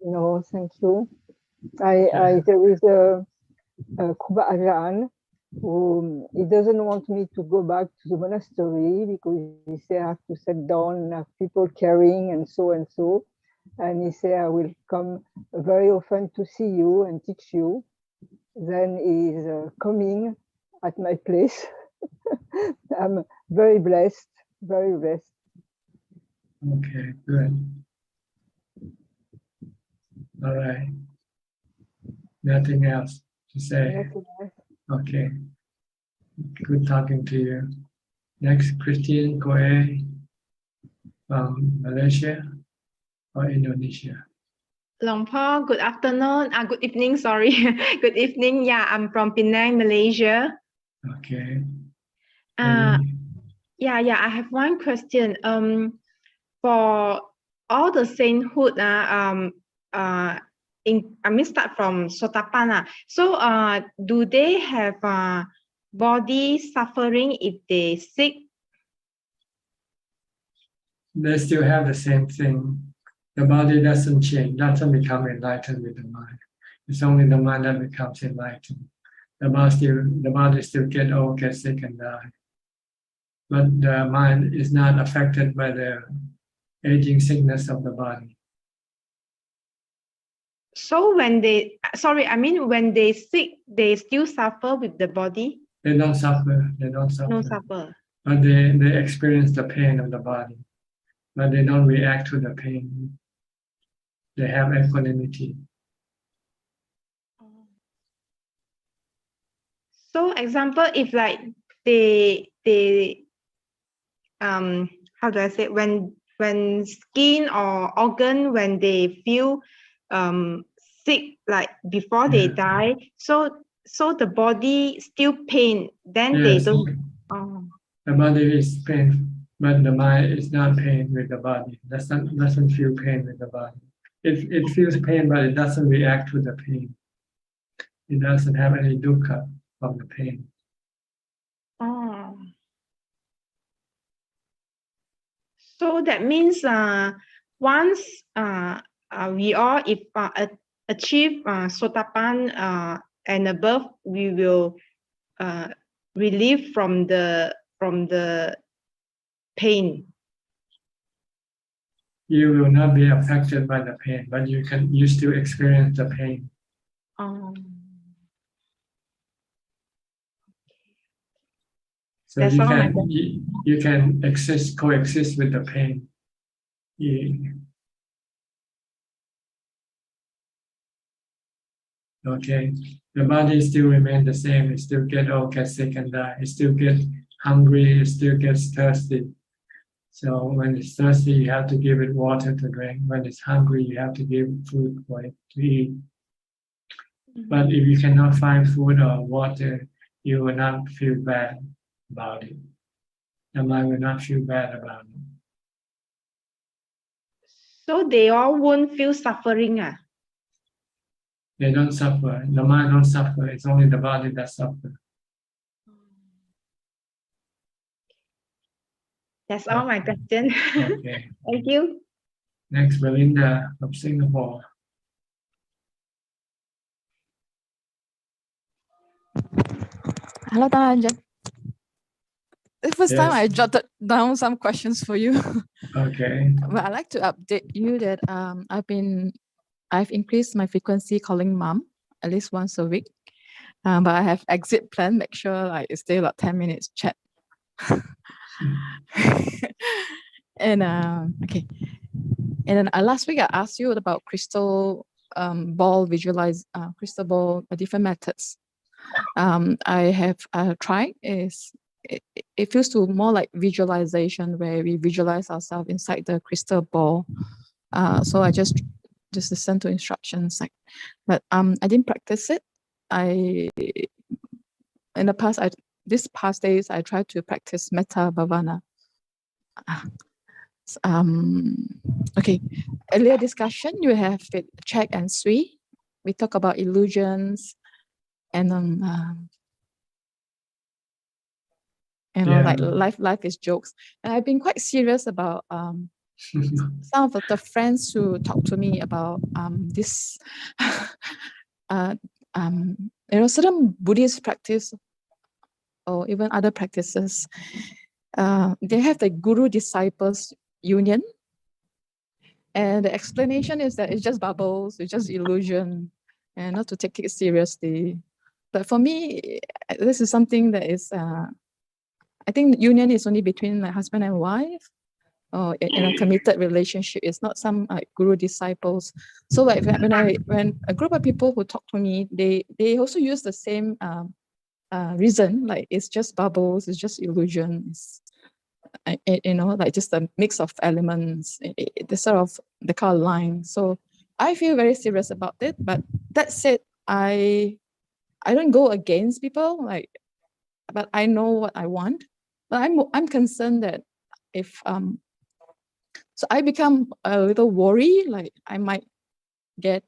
No, thank you. There is a Kuba Ajahn who he doesn't want me to go back to the monastery because he said I have to sit down and have people caring and so. And he said, I will come very often to see you and teach you. Then he's coming at my place. I'm very blessed, very blessed. Okay, good. All right. Nothing else to say. Nothing else. Okay. Good talking to you. Next, Christine Goe from Malaysia or Indonesia. Long Po, good afternoon. Good evening, sorry. Good evening. Yeah, I'm from Penang, Malaysia. Okay. Yeah, I have one question. For all the sainthood, start from Sotapanna. So, do they have body suffering if they sick? They still have the same thing. The body doesn't change, doesn't become enlightened with the mind. It's only the mind that becomes enlightened. The body still get old, get sick, and die. But the mind is not affected by the aging sickness of the body. So when they, when they sick, they still suffer with the body? They don't suffer. They don't suffer. No suffer. But they experience the pain of the body. But they don't react to the pain. They have equanimity. So example, if like how do I say, when skin or organ, when they feel sick, like before they die, so the body still pain, then they don't. The body is pain, but the mind is not pain with the body. Doesn't feel pain with the body. It feels pain, but it doesn't react to the pain. It doesn't have any dukkha from the pain. So that means once we all achieve Sotapan and above, we will relieve from the pain. You will not be affected by the pain, but you still experience the pain. So you can coexist with the pain. Okay, the body still remains the same. It still get old, get sick, and die. It still gets hungry. It still gets thirsty. So when it's thirsty, you have to give it water to drink. When it's hungry, you have to give it food for it to eat. But if you cannot find food or water, you will not feel bad about it. The mind will not feel bad about it. So they all won't feel suffering. They don't suffer. The mind don't suffer. It's only the body that suffers. That's all my question. Okay. Thank you. Next, Belinda from Singapore. Hello, Ajaan. The first time I jotted down some questions for you. Okay. But I'd like to update you that I've increased my frequency calling mom at least once a week. But I have exit plan, make sure like it's still like 10 minutes chat. And okay. And then last week I asked you about crystal ball crystal ball different methods. I have tried it feels to more like visualization where we visualize ourselves inside the crystal ball. So I just listen to instructions but I didn't practice it. In the past this past days I tried to practice metta bhavana. Okay, earlier discussion you have with Chak and Sui. We talk about illusions and like life is jokes. And I've been quite serious about some of the friends who talk to me about this certain Buddhist practice or even other practices. They have the guru disciples union, And the explanation is that it's just bubbles, it's just illusion, and not to take it seriously. But for me, this is something that is, I think union is only between my husband and wife, or in a committed relationship. It's not some guru disciples. So like when a group of people who talk to me, they also use the same reason, like it's just bubbles, it's just illusions. You know, like just a mix of elements, the sort of the color line. So I feel very serious about it. But that said, I don't go against people, like, but I know what I want. But I'm concerned that if so I become a little worried, like I might get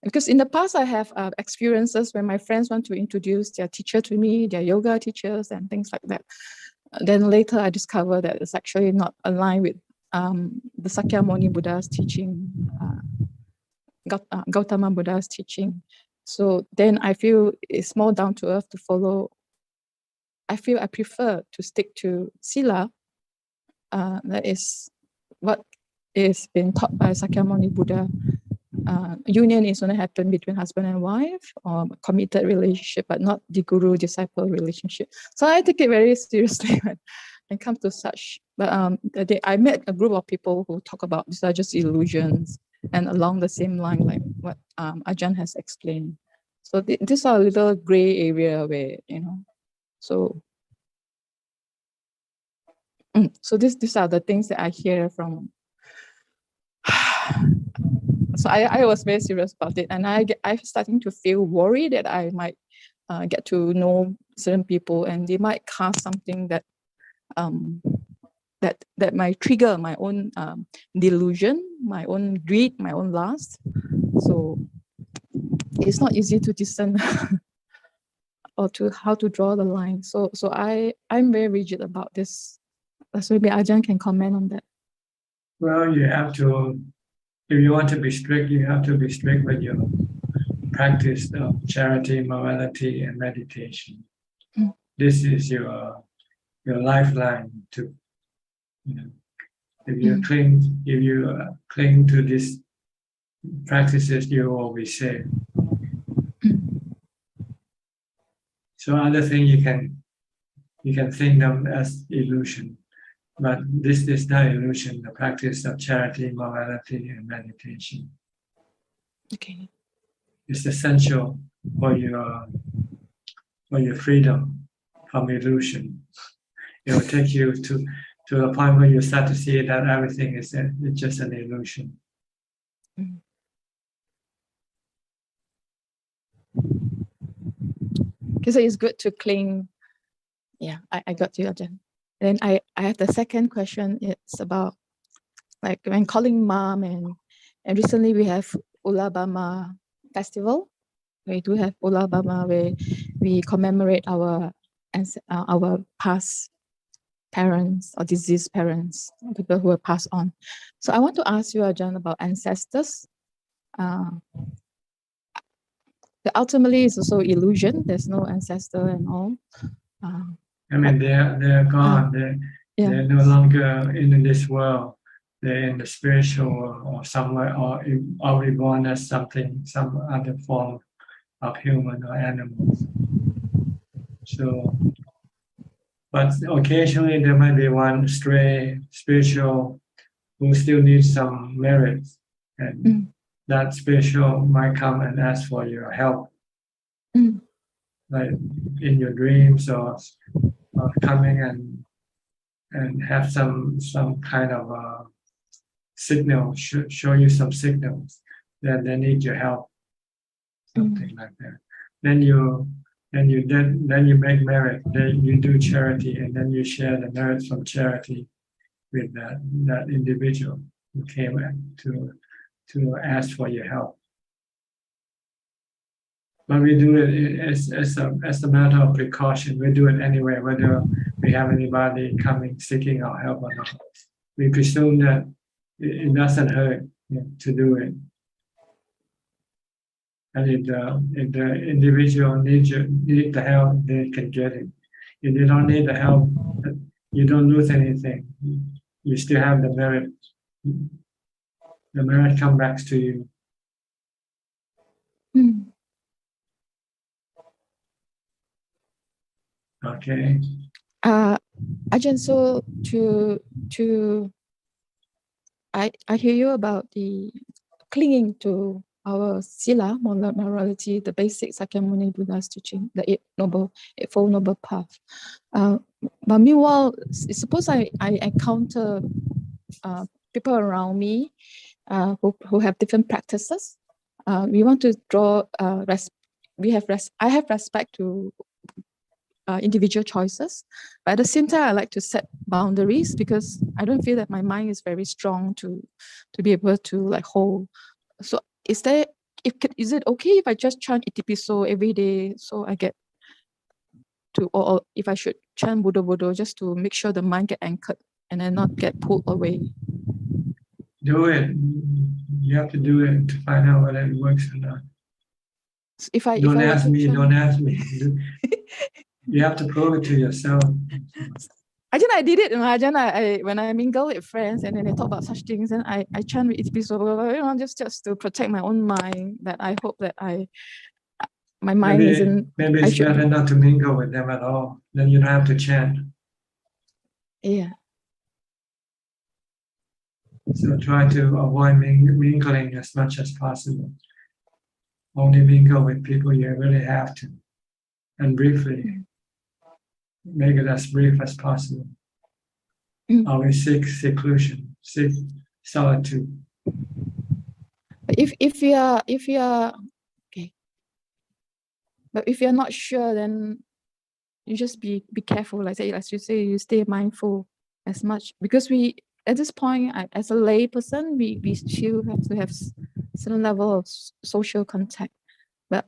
because in the past I have experiences when my friends want to introduce their teacher to me, their yoga teachers and things like that. Then later I discover that it's actually not aligned with the Sakyamuni Buddha's teaching, Gautama Buddha's teaching. So then I feel it's more down to earth to follow. I feel I prefer to stick to Sila. That is what is being taught by Sakyamuni Buddha. Union is only happen between husband and wife or committed relationship, but not the guru-disciple relationship. So I take it very seriously when it comes to such. But I met a group of people who talk about these are just illusions and along the same line like what Ajaan has explained. So these are a little gray area where, you know, so these are the things that I hear from. So I was very serious about it, and I'm starting to feel worried that I might get to know certain people, and they might cast something that that might trigger my own delusion, my own greed, my own lust. So it's not easy to discern or to how to draw the line. So I'm very rigid about this. So maybe Ajaan can comment on that. Well, you have to, if you want to be strict, you have to be strict with your practice of charity, morality, and meditation. This is your lifeline to, you know, if you cling to these practices, you will be safe. So other things you can think them as illusion. But this is not illusion, the practice of charity, morality, and meditation. Okay. It's essential for your freedom from illusion. It will take you to the point where you start to see that everything is it's just an illusion. So it's good to cling. Yeah, I got you, Ajaan. Then I have the second question. It's about like when calling mom and recently we have Ulabama festival. We do have Ulabama where we commemorate our past parents or deceased parents, people who have passed on. So I want to ask you, Ajaan, about ancestors. Ultimately, it's also illusion. There's no ancestor and all. I mean, they're gone. They're no longer in this world. They're in the spiritual world or somewhere, or reborn as something, some other form of human or animals. So, but occasionally there might be one stray spiritual who still needs some merit, and that spiritual might come and ask for your help, like in your dreams or coming and have some kind of signal, show you some signals that they need your help, something like that. Then you make merit. Then you do charity, and then you share the merits from charity with that individual who came to ask for your help. But we do it as a matter of precaution. We do it anyway, whether we have anybody coming seeking our help or not. We presume that it doesn't hurt to do it. And if the individual need the help, they can get it. If they don't need the help, you don't lose anything. You still have the merit. The merit comes back to you. Okay. Ajahn, so I hear you about the clinging to our sila, morality, the basic Sakyamuni Buddha's teaching, the Eightfold Noble Path. But meanwhile, suppose I encounter people around me who have different practices. We want to draw I have respect to individual choices, but at the same time, I like to set boundaries because I don't feel that my mind is very strong to be able to like hold. So is it okay if I just chant Itipiso every day so I get to, or if I should chant Buddha Buddha just to make sure the mind get anchored and then not get pulled away? Do it. You have to do it to find out whether it works or not. Don't ask me. You have to prove it to yourself. I did it. When I mingle with friends and then they talk about such things, and I chant with Itipiso, just to protect my own mind. That I hope that my mind isn't. Maybe it's better not to mingle with them at all. Then you don't have to chant. Yeah. So try to avoid mingling as much as possible. Only mingle with people you really have to, and briefly. Make it as brief as possible. Always seek seclusion, seek solitude. But if you are okay, but if you're not sure, then you just be careful. Like you say, you stay mindful as much, because we at this point, as a lay person, we still have to have certain level of social contact. But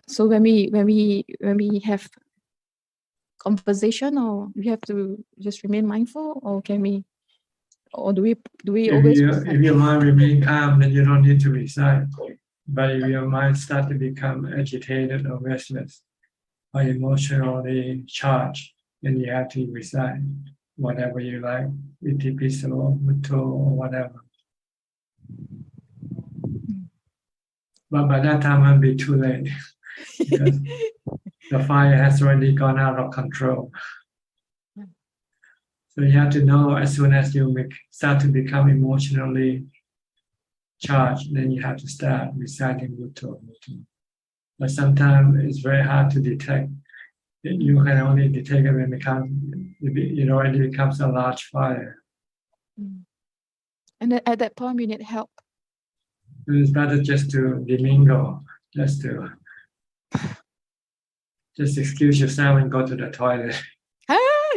so when we have conversation, or we have to just remain mindful, or can we, or do we always? If your mind remain calm, then you don't need to recite. But if your mind start to become agitated or restless or emotionally charged, then you have to recite whatever you like, Itipiso, Buddha, or whatever. But by that time, it'll be too late. Because the fire has already gone out of control. So you have to know as soon as you start to become emotionally charged, then you have to start reciting Buddha. But sometimes it's very hard to detect. You can only detect it when it already becomes a large fire. And at that point, we need help. It's better just to demingle, just excuse yourself and go to the toilet.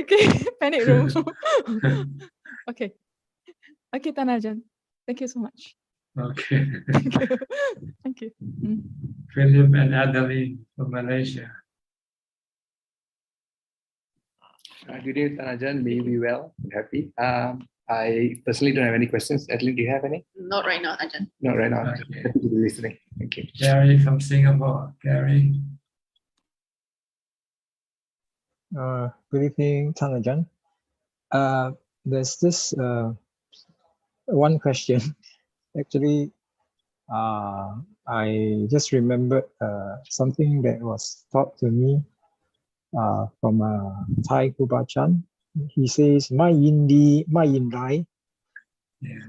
Okay, panic room. Okay, Tanajan, thank you so much. Okay. Thank you. Philip and Adeline from Malaysia. Good day, Tanajan. May you be well and happy. I personally don't have any questions. Adeline, do you have any? Not right now, Ajahn. Not right now. Okay. Happy to be listening. Thank you. Gary from Singapore. Gary. Good evening, Tanajan. There's this one question. Actually, I just remembered something that was taught to me from Thai Kubachan. He says, "Mai yin di, mai yin lai,"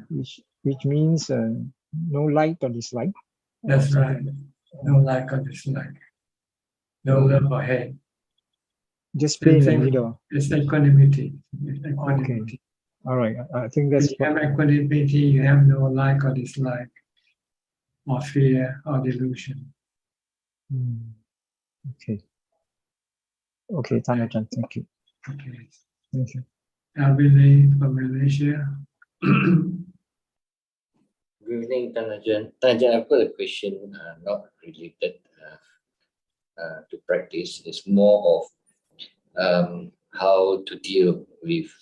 which means no like or dislike. That's right. No like or dislike. No love or hate. Just play in the middle. It's equanimity. Okay. All right. I think that's. When you have equanimity, you have no like or dislike, or fear or delusion. Okay. Okay, Tanajan, thank you. Okay. Thank you. Alvin from Malaysia. Good evening, Tanajan. Tanajan, I've got a question not related to practice. It's more of how to deal with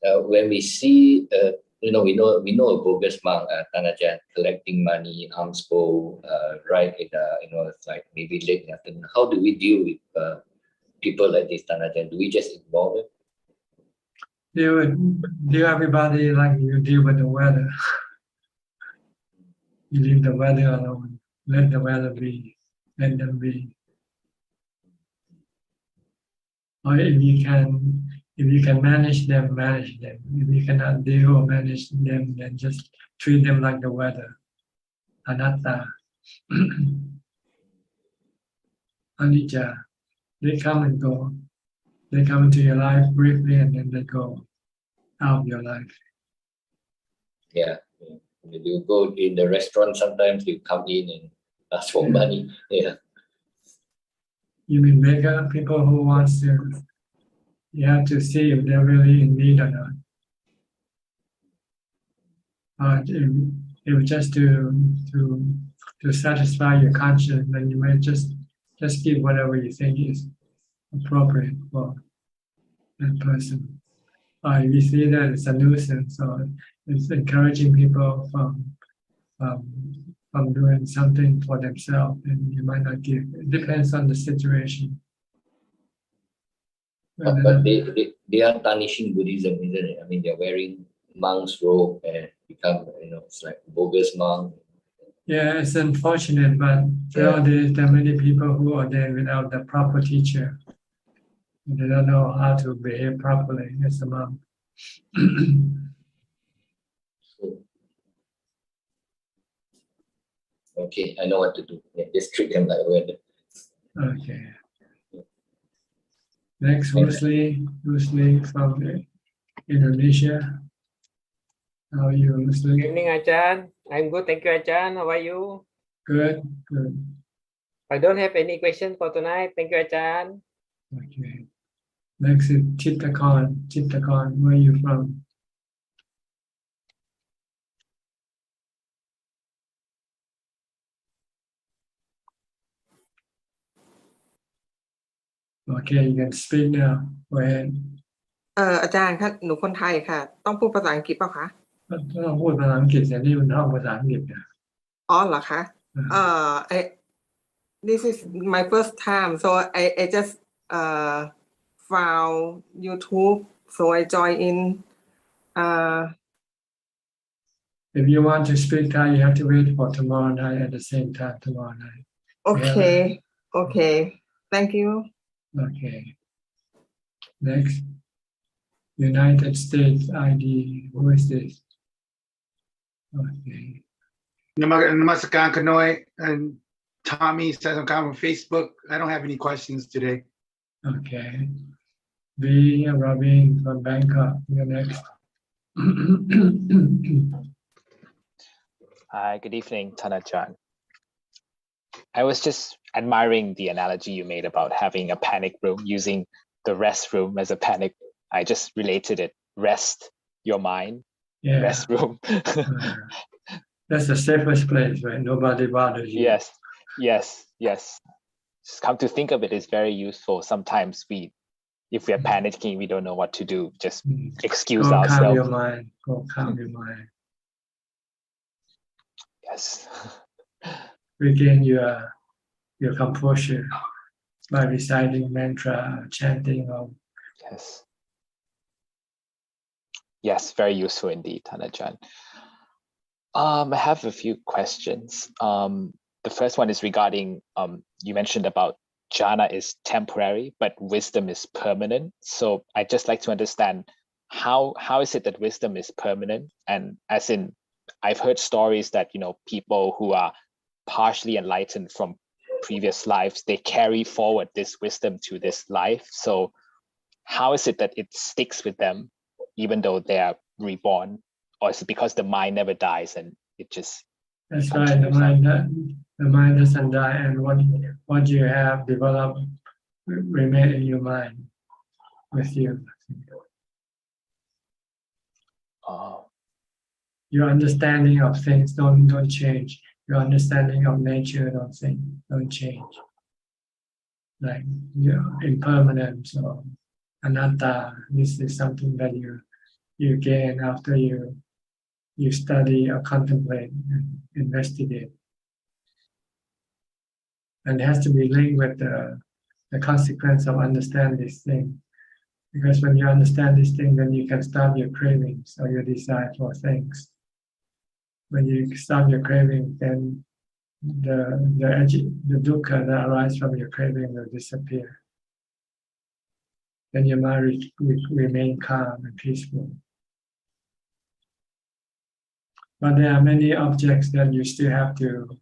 when we see we know a bogus monk, Tanajan, collecting money, alms bowl, right in it's like maybe late in the afternoon. How do we deal with people like this, Tanajan? Do we just ignore them? deal everybody like you deal with the weather. You leave the weather alone. Let the weather be. Let them be. Or if you can manage them, manage them. If you cannot deal or manage them, then just treat them like the weather. Anatta. Anicca. They come and go. They come into your life briefly and then they go out of your life. Yeah. When you go in the restaurant, sometimes you come in and ask for money. Yeah. You mean beggar, people who wants to, you have to see if they're really in need or not. If just to satisfy your conscience, then you may just give whatever you think is appropriate for that person. Or if you see that it's a nuisance or it's encouraging people from doing something for themselves, then you might not give. It depends on the situation. But they are tarnishing Buddhism, isn't it? I mean, they're wearing monk's robe and become, it's like bogus monk. Yeah, it's unfortunate, but nowadays there are many people who are there without the proper teacher. They don't know how to behave properly as a monk. Okay, I know what to do. Yeah, just treat them like weather. Okay. Next, Rusli from Indonesia. How are you, Rusli? Good evening, Ajahn. I'm good, thank you, Ajahn. How are you? Good. I don't have any question for tonight. Thank you, Ajahn. Okay. Next is Chittakorn. Chittakorn, where are you from? Okay, you can speak now. Go ahead. อาจารย์คะหนูคนไทยค่ะต้องพูดภาษาอังกฤษเปล่าคะ ต้องพูดภาษาอังกฤษแต่นี่มันท่องภาษาอังกฤษนะ อ๋อเหรอคะthis is my first time so I just found YouTube so I join in If you want to speak Thai, you have to wait for tomorrow night at the same time tomorrow night. Okay thank you Okay. Next, United States ID. Who is this? Okay. Namaskar Kanoi and Tommy says I'm coming on Facebook. I don't have any questions today. Okay. B. Robin from Bangkok. You're next. Hi, good evening, Ajahn. I was just admiring the analogy you made about having a panic room, using the restroom as a panic. I just related it. Rest your mind. Yeah. Restroom. That's the safest place, right? Nobody bothers you. Yes. Just come to think of it, it's very useful. Sometimes if we are panicking, we don't know what to do. Just excuse ourselves. Calm your mind. Go calm your mind. Yes. Regain your composure by reciting mantra, chanting, or Yes, very useful indeed, Ajahn. I have a few questions. The first one is regarding you mentioned about jhana is temporary, but wisdom is permanent. So I'd just like to understand how is it that wisdom is permanent? And as in, I've heard stories that people who are partially enlightened from previous lives, they carry forward this wisdom to this life. So how is it that it sticks with them even though they are reborn? Or is it because the mind never dies and it just That's right, the mind doesn't die, and what you have developed remain in your mind with you. Your understanding of things don't change. Your understanding of nature don't change. Like impermanence or anatta. This is something that you gain after you study or contemplate and investigate. And it has to be linked with the consequence of understanding this thing. Because when you understand this thing, then you can stop your cravings or your desire for things. When you stop your craving, then the dukkha that arises from your craving will disappear. Then your mind remain calm and peaceful. But there are many objects that you still have to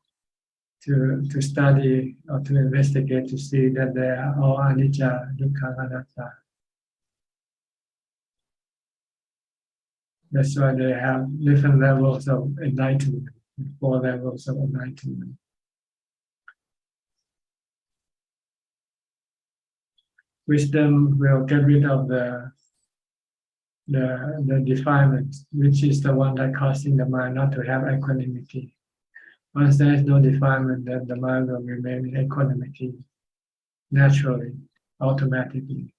study or to investigate to see that they are all anicca, dukkha, anatta. That's why they have different levels of enlightenment, 4 levels of enlightenment. Wisdom will get rid of the defilement, which is the one that causing the mind not to have equanimity. Once there is no defilement, then the mind will remain in equanimity naturally, automatically.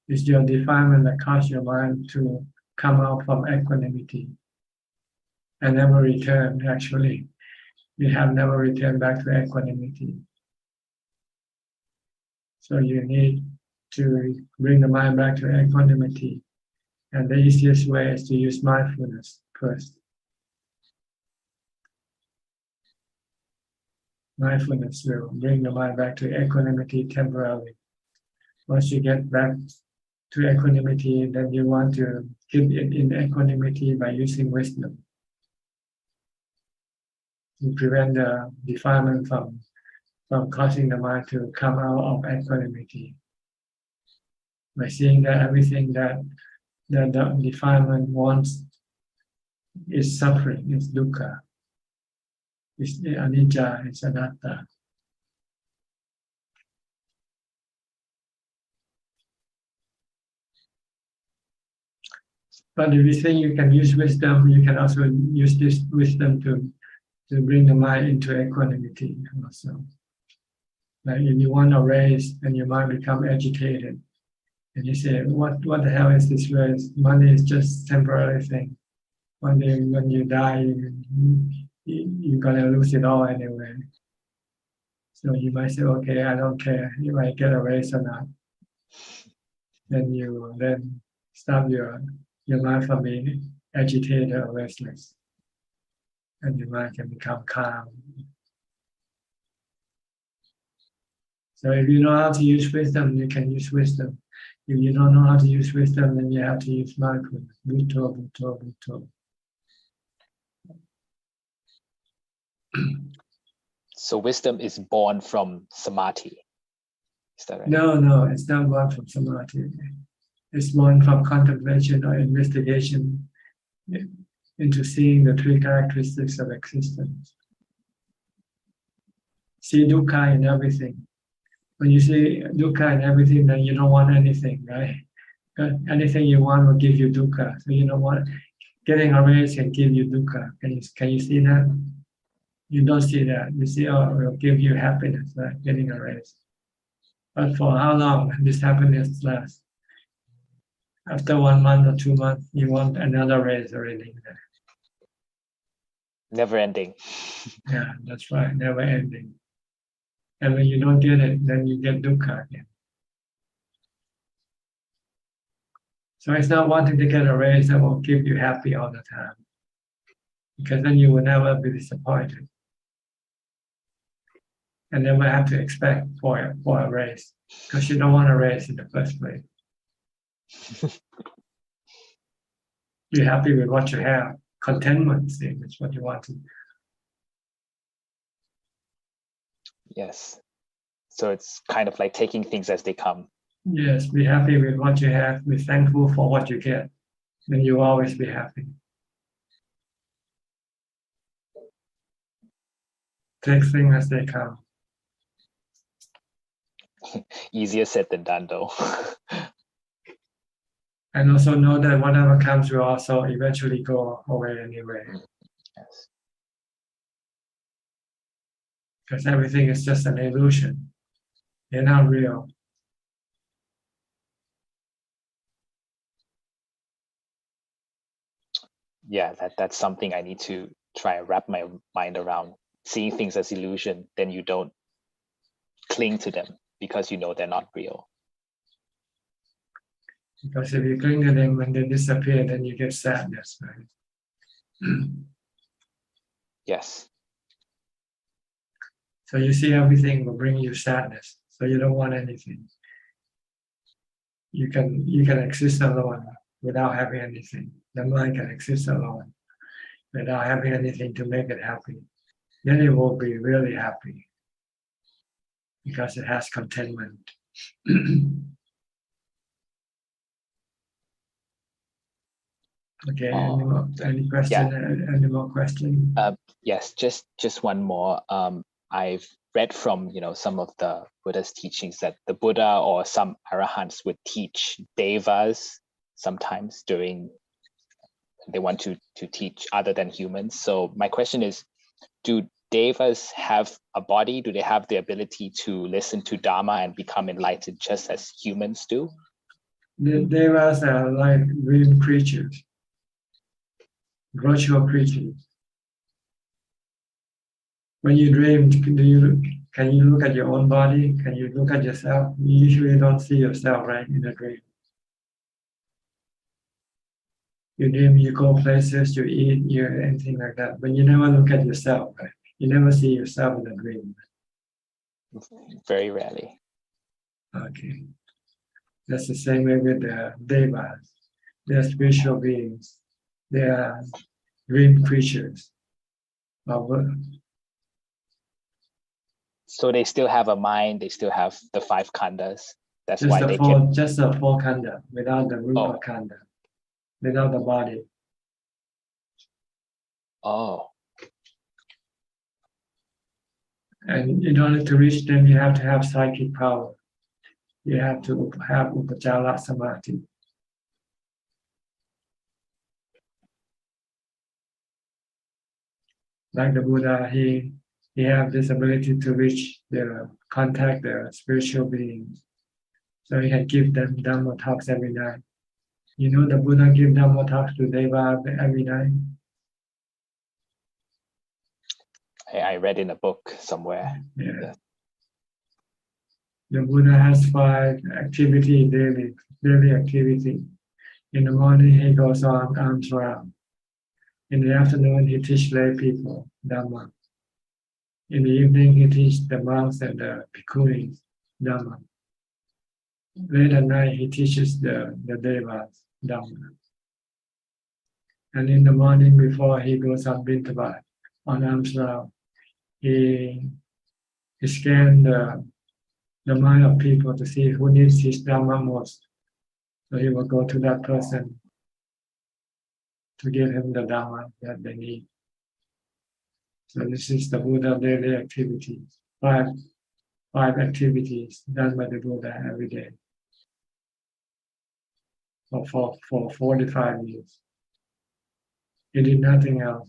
It's your defilement that causes your mind to come out from equanimity and never return. Actually, we have never returned back to equanimity. So you need to bring the mind back to equanimity. And the easiest way is to use mindfulness first. Mindfulness will bring the mind back to equanimity temporarily. Once you get back to equanimity, then you want to keep it in equanimity by using wisdom to prevent the defilement from causing the mind to come out of equanimity. By seeing that everything that the defilement wants is suffering, is dukkha, is anicca, is anatta. But if you think you can use wisdom, you can also use this wisdom to bring the mind into equanimity also. Like if you want a raise and your mind become agitated, and you say, what the hell is this raise? Money is just temporary thing. One day when you die, you're gonna lose it all anyway. So you might say, okay, I don't care if I get a raise or not. Then you stop your mind from being agitated or restless. And your mind can become calm. So if you know how to use wisdom, you can use wisdom. If you don't know how to use wisdom, then you have to use mindfulness. Bhutto, bhutto, bhutto. So wisdom is born from samadhi. Is that right? No, it's not born from samadhi. It's born from contemplation or investigation into seeing the 3 characteristics of existence. See dukkha in everything. When you see dukkha in everything, then you don't want anything, right? Anything you want will give you dukkha. So you don't want getting a raise can give you dukkha. Can you see that? You don't see that. You see, oh, it will give you happiness, right? Getting a raise. But for how long this happiness lasts? After 1 month or 2 months, you want another raise already. Never ending. Yeah, that's right. Never ending. And when you don't get it, then you get dukkha again. So it's not wanting to get a raise that will keep you happy all the time. Because then you will never be disappointed. And never have to expect for a raise. Because you don't want a raise in the first place. You're happy with what you have. Contentment is what you want to. Yes. So it's kind of like taking things as they come. Yes, be happy with what you have. Be thankful for what you get. Then you'll always be happy. Take things as they come. Easier said than done, though. And also know that whatever comes will also eventually go away anyway. Yes. Because everything is just an illusion. They're not real. Yeah, that's something I need to try and wrap my mind around. Seeing things as illusion, then you don't cling to them because you know they're not real. Because if you cling to them, when they disappear, then you get sadness, right? Yes. So you see everything will bring you sadness. So you don't want anything. You can exist alone without having anything. The mind can exist alone without having anything to make it happy. Then it will be really happy because it has contentment. Okay, any question? Yeah. Any more question? Yes, just one more. I've read from some of the Buddha's teachings that the Buddha or some arahants would teach devas sometimes during they want to teach other than humans. So my question is, do devas have a body? Do they have the ability to listen to Dharma and become enlightened just as humans do? The devas are like living creatures, virtual creatures. When you dream, can you look at your own body? Can you look at yourself? You usually don't see yourself, right, in a dream. You dream, you go places, you eat, you anything like that, but you never look at yourself, right? You never see yourself in a dream. Very rarely. Okay. That's the same way with the devas. They are spiritual beings. They are dream creatures. So they still have a mind, they still have the 5 khandhas. That's just why they can. Just a 4 khandha, without the rupa khandha, without the body. Oh. And in order to reach them, you have to have psychic power. You have to have upajjhara samadhi. Like the Buddha, he have this ability to reach contact the spiritual beings. So he can give them Dhamma talks every night. You know the Buddha give Dhamma talks to Deva every night. I read in a book somewhere. Yeah. The Buddha has 5 activity daily activity. In the morning he goes on arms round. In the afternoon he teach lay people Dhamma. In the evening he teach the monks and the bhikkhunis Dhamma. Late at night he teaches the devas Dhamma. And in the morning before he goes on bintabat, on arms round, he scans the mind of people to see who needs his Dhamma most. So he will go to that person to give him the Dhamma that they need. So this is the Buddha daily activities. 5 activities done by the Buddha every day. For 45 years. He did nothing else.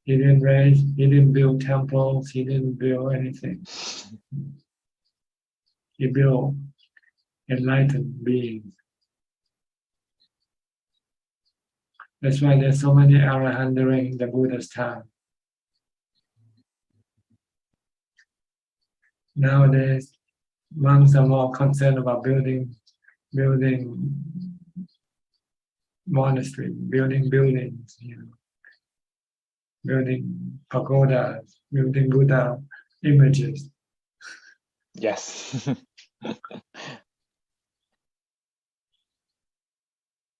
He didn't build temples, he didn't build anything. He built enlightened beings. That's why there's so many arahants during the Buddha's time. Nowadays, monks are more concerned about building monasteries, building buildings, building pagodas, building Buddha images. Yes.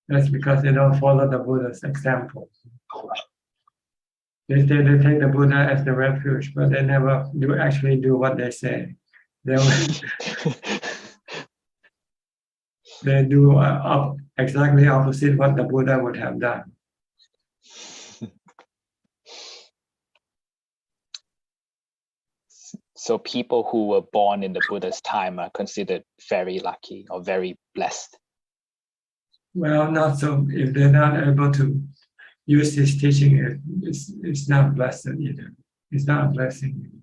That's because they don't follow the Buddha's example. They take the Buddha as the refuge, but they never actually do what they say. They do exactly opposite what the Buddha would have done. So people who were born in the Buddha's time are considered very lucky or very blessed. Well, not so. If they're not able to use his teaching, it's not blessed either. It's not a blessing either.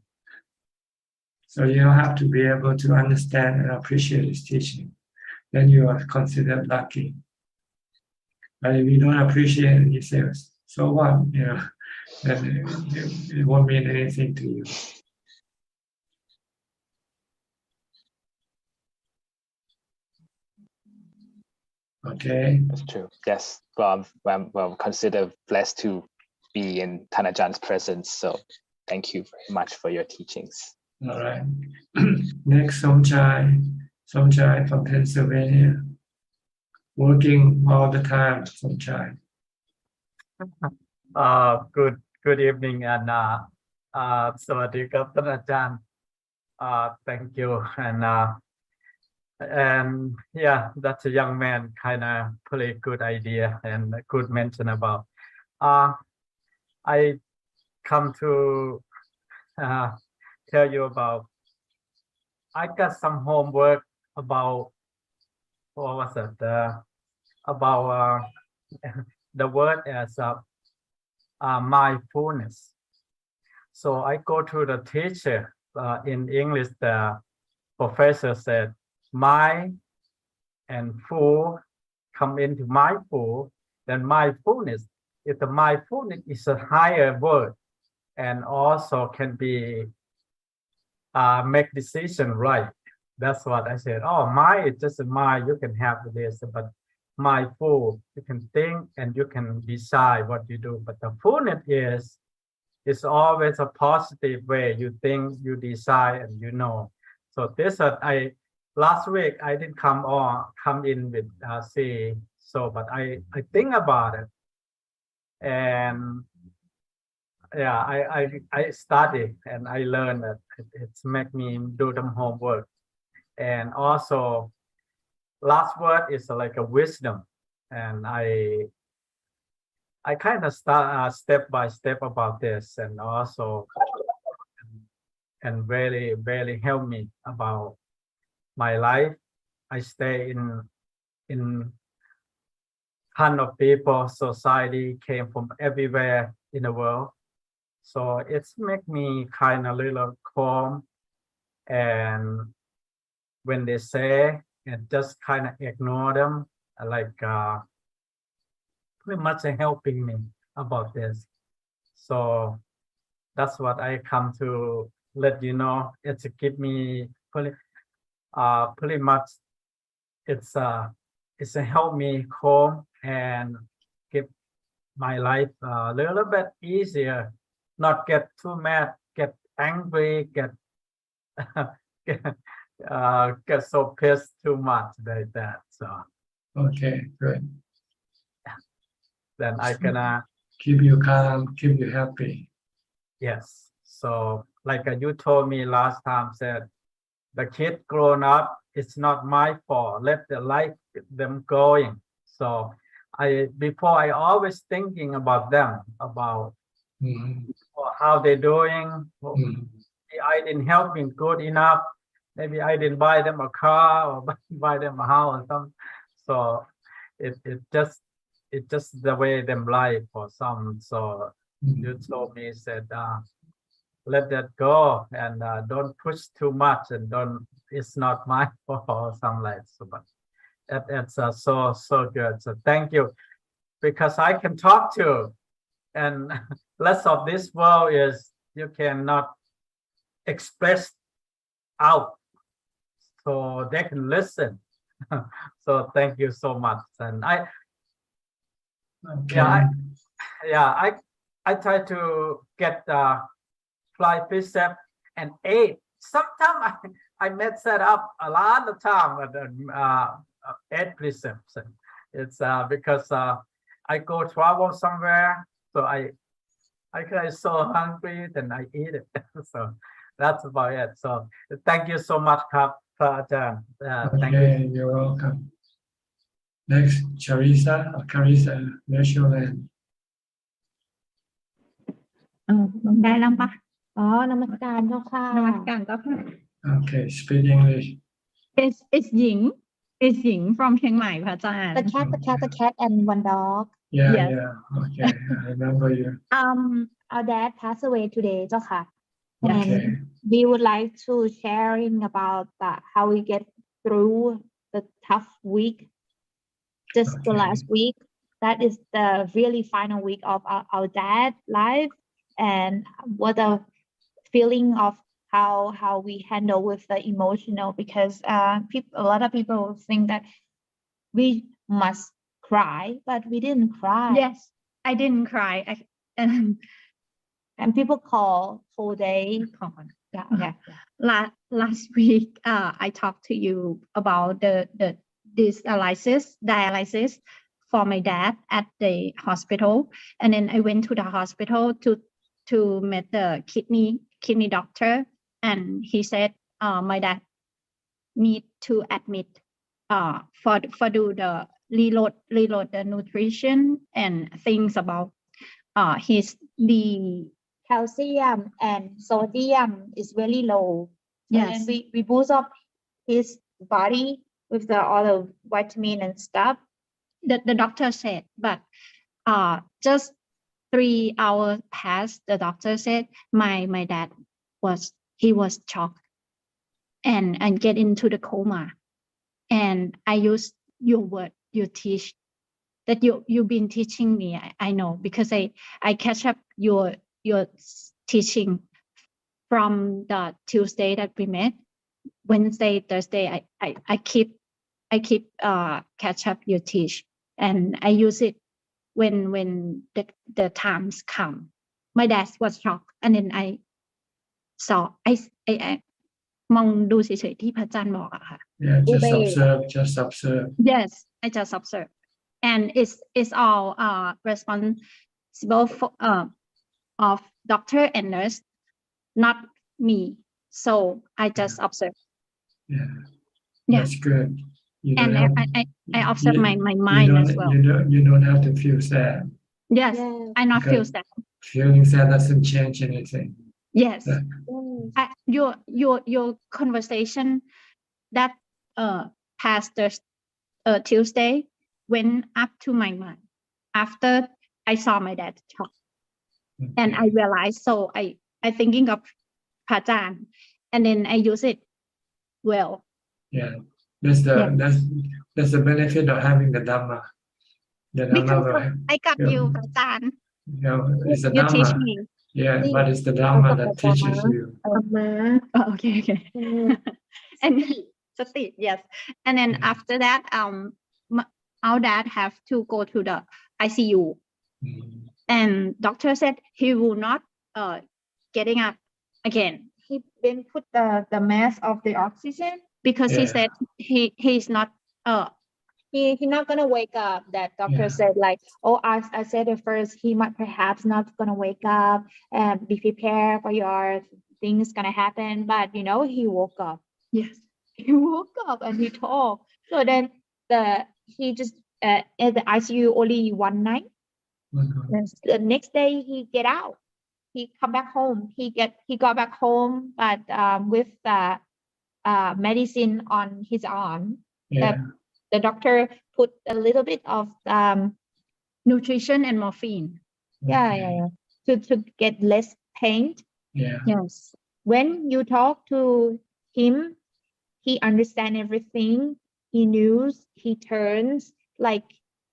So you have to be able to understand and appreciate his teaching. Then you are considered lucky. But if you don't appreciate it, you say, so what? Then it won't mean anything to you. Okay. That's true. Yes. Well, I'm considered blessed to be in Thanajan's presence. So thank you very much for your teachings. All right. Next, Somchai from Pennsylvania. Working all the time, Somchai. Good evening and Sawadee Krabท่านอาจารย์ thank you and yeah, that's a young man kind of pretty good idea and a good mention about I come to tell you about I got some homework about what was it about the word as mindfulness. So I go to the teacher in English. The professor said mind and full come into mindful. Then mindfulness. If the mindfulness is a higher word and also can be make decision right. That's what I said. Oh, mind is just a mind. You can have this, but mindful, you can think and you can decide what you do. But the fullness is always a positive way. You think, you decide, and you know. So this last week I didn't come in with C. So, but I think about it, and yeah, I study and I learn that it's make me do some homework, and also last word is like a wisdom, and I kind of start step by step about this, and also and really help me about my life. I stay in ton of people, society came from everywhere in the world, so it's make me kind of little calm, and when they say and just kind of ignore them, like pretty much helping me about this. So that's what I come to let you know. It's give me pretty much it's a help me calm and give my life a little bit easier, not get too mad, get angry, get get so pissed too much like that. So okay, good. Then I can keep you calm, keep you happy. Yes. So like you told me last time, said the kid grown up, it's not my fault. Let the life them going. So before I always thinking about them, about how they doing. I didn't help them good enough. Maybe I didn't buy them a car or buy them a house or something. So it just the way them life for some. So you told me, said let that go and don't push too much and don't. It's not my fault or something like so. But that's so good. So thank you, because I can talk to, and less of this world is you cannot express out, so they can listen. So thank you so much. And I try to get fly precept and 8. Sometimes I mess it up a lot of time with 8 precepts. It's because I go travel somewhere, so I get so hungry, then I eat it. So that's about it. So thank you so much, Ajahn. Thank you. You're welcome. Next, Carissa, national land. ได้แล้วปะนมัสการเจ้าค่ะ Okay, speak English. It's หญิง from เชียงใหม่พระอาจารย์ The cat and one dog. Yeah, Yes. yeah. Okay, I remember you. Our dad passed away today เจ้าค่ะ Okay. And we would like to sharing about how we get through the tough week. Just the last week. That is the really final week of our dad life, and what the feeling of how we handle with the emotional, because a lot of people think that must cry, but we didn't cry. Yes, I didn't cry. And people call whole day. Yeah. Last week, I talked to you about the dialysis for my dad at the hospital, and then I went to the hospital to meet the kidney doctor, and he said my dad need to admit for do the reload the nutrition and things about the calcium and sodium is very low. Yes. And then we boost up his body with the other vitamin and stuff. The doctor said, but just 3 hours passed. The doctor said my dad was shocked and get into the coma. And I use your word, you teach that you've been teaching me. I know because I catch up your teaching from the Tuesday that we met. Wednesday, Thursday, I keep catch up your teach, and I use it when the times come. My dad was shocked, and then I saw I มองดูเฉยๆที่พระอาจารย์บอกอะค่ะ Yeah, just observe. Yes, I just observe, and it's all responsible for of doctor and nurse, not me. So I just observe. Yeah, that's good. You And don't have, I observe my mind as well. You don't have to feel sad. Yes, I not feel sad. Feeling sad doesn't change anything. Yes, your conversation that past the Tuesday went up to my mind after I saw my dad talk, and I realized. So I thinking of Pajan, and then I use it well. Yeah, that's the benefit of having the Dhamma. The Because Dhamma, I got you, Pajan. It's the You Dhamma. teach me. Yeah, but it's the Dhamma that teaches you. Oh, okay. And sati, yes. And then after that, our dad have to go to the ICU, and doctor said he will not getting up again. He been put the mask of the oxygen Because he said he's not he not gonna wake up. That doctor said like, oh, I said at first he might perhaps not gonna wake up and be prepared for your things gonna happen, but he woke up. Yes, he woke up and he talked. So then he just at the ICU only one night. And the next day he get out. He come back home. He got back home, but with medicine on his arm. The doctor put a little bit of nutrition and morphine. Yeah. To get less pain. Yeah. Yes. When you talk to him, he understand everything. He knows. He turns like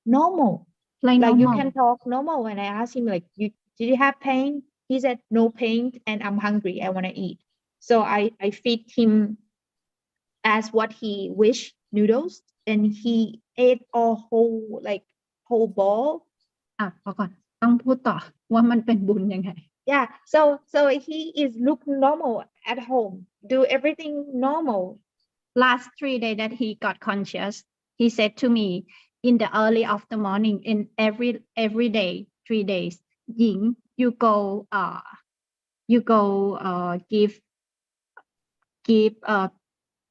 normal. Like you can talk normal. When I asked him like, did you have pain? He said no pain, and I'm hungry. I want to eat. So I feed him as what he wish, noodles, and he ate a whole bowl. พอก่อนต้องพูดต่อว่ามันเป็นบุญยังไง Yeah, so he is look normal at home, do everything normal. Last 3 days that he got conscious, he said to me in the early of the morning, in every day 3 days, Ying, you go give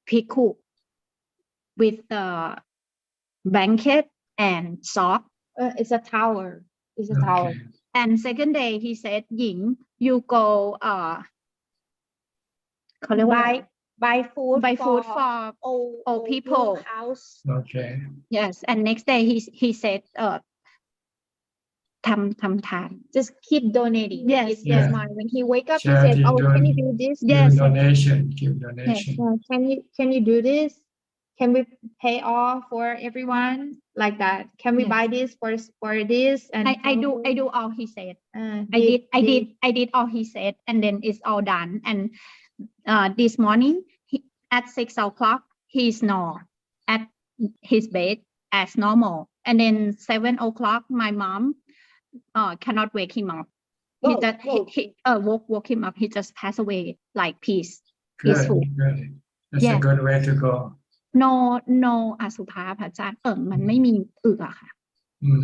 Piku with the blanket and sock. It's a tower. It's a tower. And second day he said, Ying, you go buy food for old people. House. Okay. Yes, and next day he said ทำทาน just keep donating. Yes. When he wake up, Charity, he said, oh, can you do this? Give donation. Can you do this? Can we pay off for everyone like that? Can we buy this for this? And I do all he said. I did all he said, and then it's all done. And this morning at 6 o'clock he snored at his bed, as normal. And then 7 o'clock, my mom cannot wake him up. He Oh, just oh. he woke him up. He just passed away like peace, Good, peaceful. good. That's a Yes. good way to go. no อสุภาพอาจารย์มันไม่มีอึอะค่ะ Mm.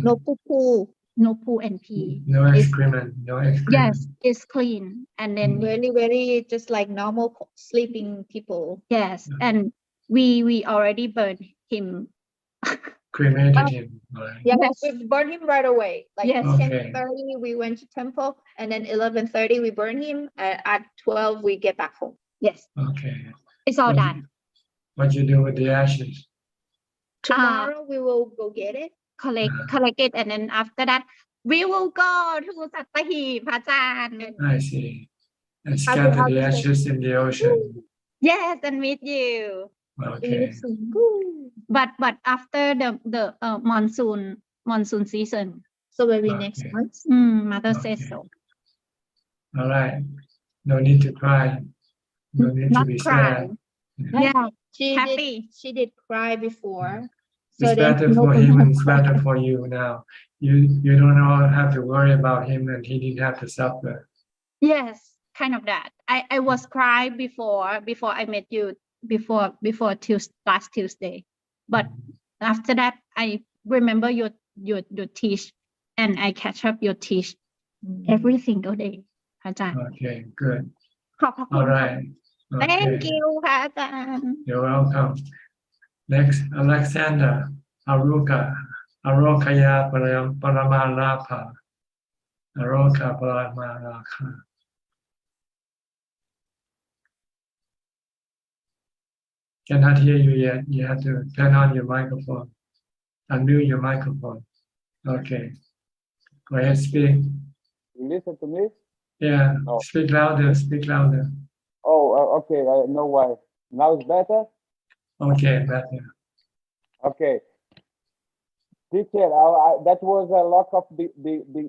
no poo and pee. No It's- excrement, no excrement. Yes, it's clean. And then Very just like normal sleeping people. yes, and we already burned him. Cremated him. Right. Yeah, Yes. we burned him right away. Like Yes. 10:30 we went to temple, and then 11:30 we burned him. At 12 we get back home. Yes, Okay. it's all What done. What you do with the ashes? Tomorrow we will go get it. Collect it, and then after that we will go to สัตหีบอาจารย์ I see. And scatter the ashes in the ocean. Yes, and meet you. Okay. But after the monsoon season. So maybe next month. Mother says so. All right. No need to cry. No need to Not be cry. sad. Yeah, Happy. She did cry before. It's better for him and it's better for you now. You don't have to worry about him and he didn't have to suffer. Yes, kind of that. I was crying before I met you before last Tuesday, but after that I remember your teach, and I catch up your teach every single day, อาจารย์ Okay, good. ขอบพระคุณ All right. Thank Okay. you ค่ะอาจารย์ You're welcome. Next, Alexander Arokaya Paramalapa. Aroka Paramalaka. Cannot hear you yet. You have to turn on your microphone. Unmute your microphone. Okay. Go ahead, speak. You listen to me? Yeah, No. speak louder, speak louder. Oh, okay. I know why. Now it's better? Okay, better. Okay. Teacher, that was a lock of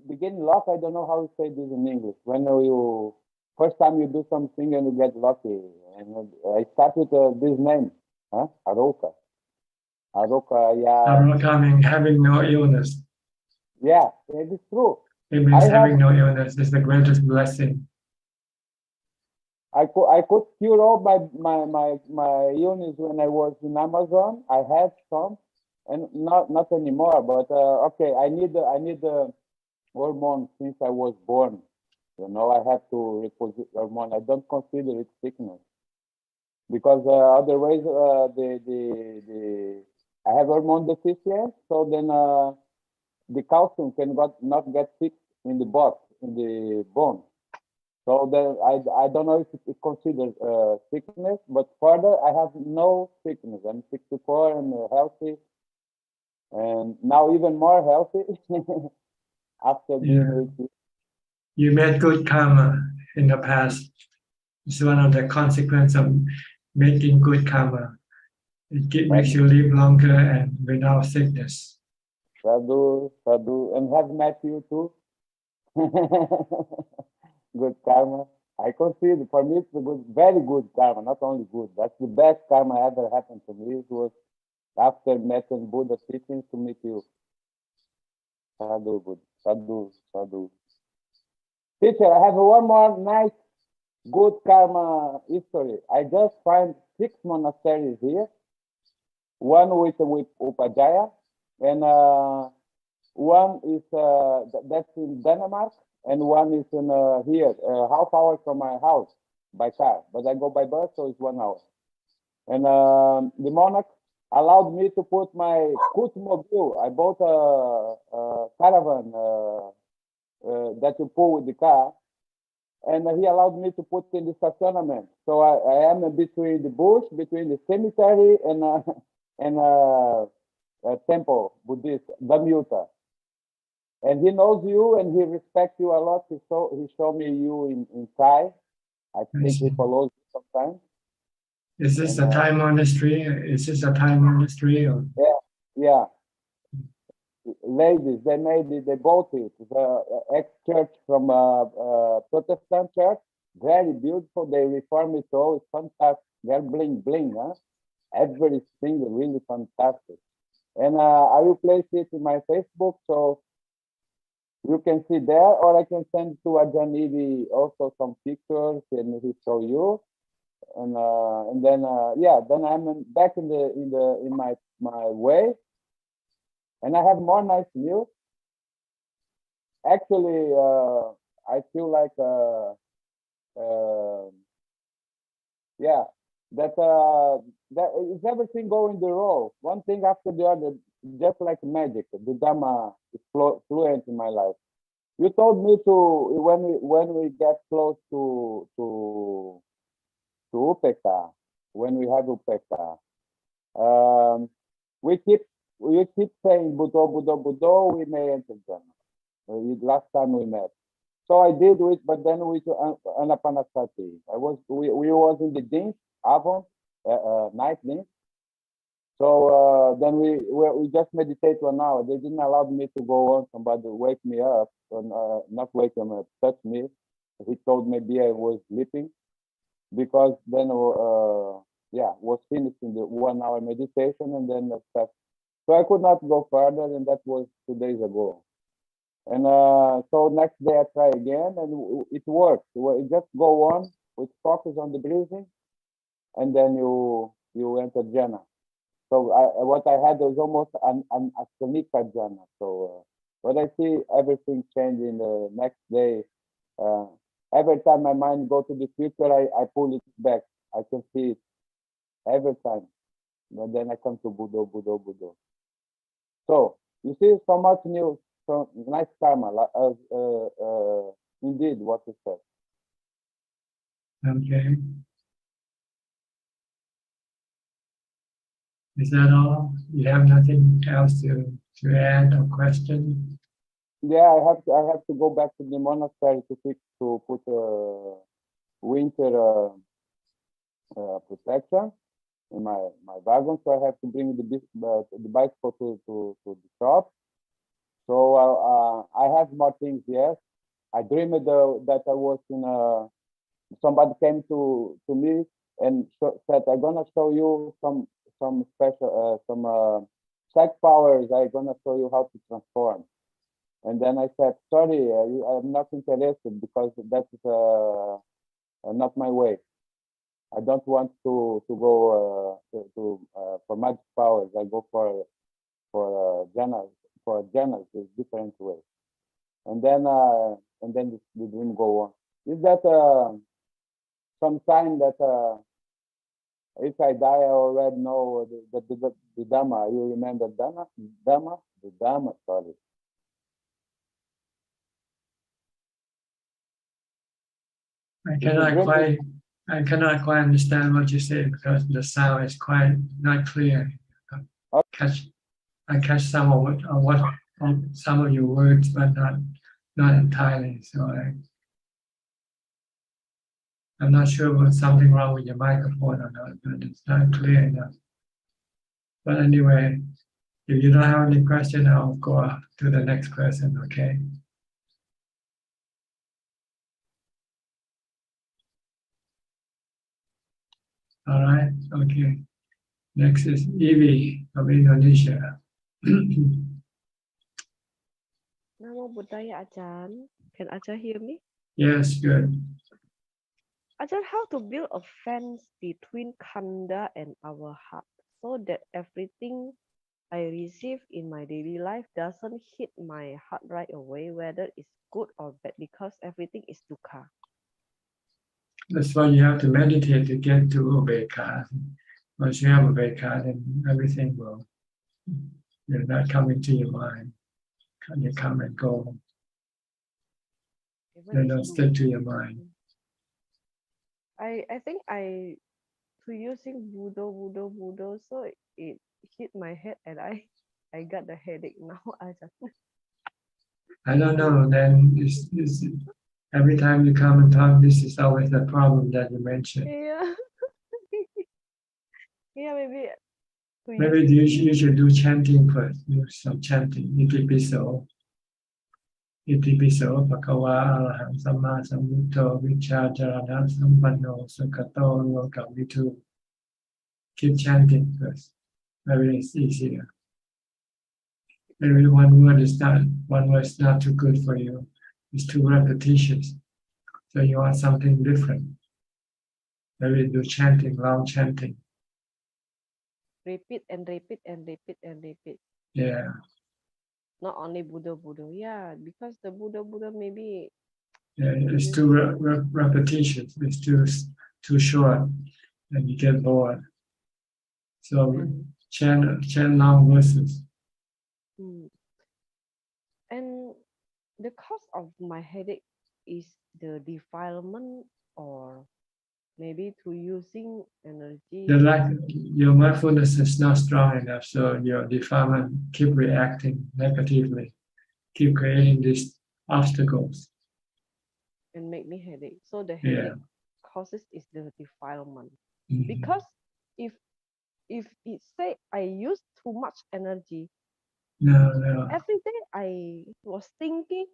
beginning lock. I don't know how to say this in English. When you first time you do something and you get lucky. And I start with this name, Aroka. Aroka, yeah. Aroka means having no illness. Yeah, it is true. It means having no illness is the greatest blessing. I could cure all my illness when I was in Amazon. I had some, and not anymore. But okay, I need the hormone since I was born. You know, I have to reproduce hormone. I don't consider it sickness because otherwise I have hormone deficiency. So then the calcium not get fixed in the bone. So I don't know if it's considered sickness, but further I have no sickness. I'm 64 and healthy, and now even more healthy after being. You made good karma in the past. It's one of the consequences of making good karma. It makes you live longer and without sickness. Sadhu, and have met you too. Good karma. I consider for me it's a good, very good karma, not only good. That's the best karma ever happened to me. It was after meeting Buddha teachings to meet you. Sadhu, good. Sadhu. Teacher, I have one more nice good karma history. I just find 6 monasteries here. One with Upajaya, and one is that's in Denmark, and one is in here, half hour from my house by car. But I go by bus, so it's 1 hour. And the monarch allowed me to put my Kutmobile. I bought a caravan that you pull with the car, and he allowed me to put in the stationament. So I am between the bush, between the cemetery and a temple, Buddhist, Dhammatalk. And he knows you and he respects you a lot. He showed me you in Thai. I think he follows you sometimes. Is this a Thai monastery? Is this a Thai monastery? Or? Yeah. Ladies, they bought it. The ex-church from a Protestant church. Very beautiful. They reformed it all. It's fantastic. They're bling, huh? Everything really fantastic. And I will place it in my Facebook, so you can see there, or I can send to Ajaan Ibi also some pictures and he show you. And then yeah, then I'm back in my way, and I have more nice views. Actually, I feel like yeah, that is everything going the row, one thing after the other, just like magic. The Dhamma is fluent in my life. You told me to when we get close to Upeka, when we have Upeka, we keep saying Buddho, Buddho, Buddho, we may enter Dhamma. Last time we met. So I did it, but then we Anapanasati. We was in the dins, Avon, night dins. So then we just meditate 1 hour. They didn't allow me to go on. Somebody wake me up, and not wake him up, touch me. He told maybe I was sleeping, because then yeah, was finishing the 1 hour meditation and then stuff. So I could not go further, and that was 2 days ago. And so next day I try again, and it works. You just go on with focus on the breathing, and then you enter jhana. So what I had was almost an asanika jhana. So but I see everything changing the next day. Every time my mind go to the future, I pull it back. I can see it every time. And then I come to Buddha, Buddha, Buddha. So you see so much new. So nice karma, indeed, what you said. Okay. Is that all? You have nothing else to add or question? Yeah, I have to go back to the monastery to put winter protection in my wagon. So I have to bring the bicycle to the shop. So I have more things, yes. I dreamed that I was in somebody came to me and said, I'm gonna show you some special psych powers. I'm gonna show you how to transform. And then I said, sorry, I'm not interested, because that's not my way. I don't want to go for magic powers. I go for jhanas. For jhanas, it's different way. And then the dream go on. Is that some sign that if I die, I already know the Dhamma? You remember Dhamma? The Dhamma, sorry. I cannot quite understand what you say, because the sound is quite not clear. I catch some of your words, but not entirely. So I'm not sure what's something wrong with your microphone or not, but it's not clear enough. But anyway, if you don't have any question, I'll go up to the next person, okay? All right, okay. Next is Evie from Indonesia. Namo Buddhaya, Ajahn. Can Ajahn hear me? Yes, good. Ajahn, how to build a fence between Khanda and our heart, so that everything I receive in my daily life doesn't hit my heart right away, whether it's good or bad, because everything is dukkha. That's why you have to meditate to get to Ubeka. Once you have Ubeka, then everything will, you're not coming to your mind. You come and go. They don't stick to your mind. I think I to using Buddha, so it hit my head and I got the headache now. I don't know. Then this every time you come and talk, this is always the problem that you mentioned. Yeah. Yeah, maybe. Maybe you should do chanting first. Do some chanting. Itipiso. Itipiso. Bhagava Araham Samma Sambuddho Vichājarana Sampanno Sukhato Lokamitu. Keep chanting first. Maybe it's easier. Maybe one word is not too good for you. It's too repetitious. So you want something different. Maybe do chanting, long chanting. Repeat and repeat and repeat and repeat. Yeah. Not only Buddha, Buddha. Yeah, because the Buddha, Buddha maybe. Yeah, it's too repetitious. It's too short, and you get bored. So chant long verses. And the cause of my headache is the defilement, or maybe through using energy. Your mindfulness is not strong enough, so your defilement keep reacting negatively, keep creating these obstacles. And make me headache. So the headache causes is the defilement. Because if it say I use too much energy, every day I was thinking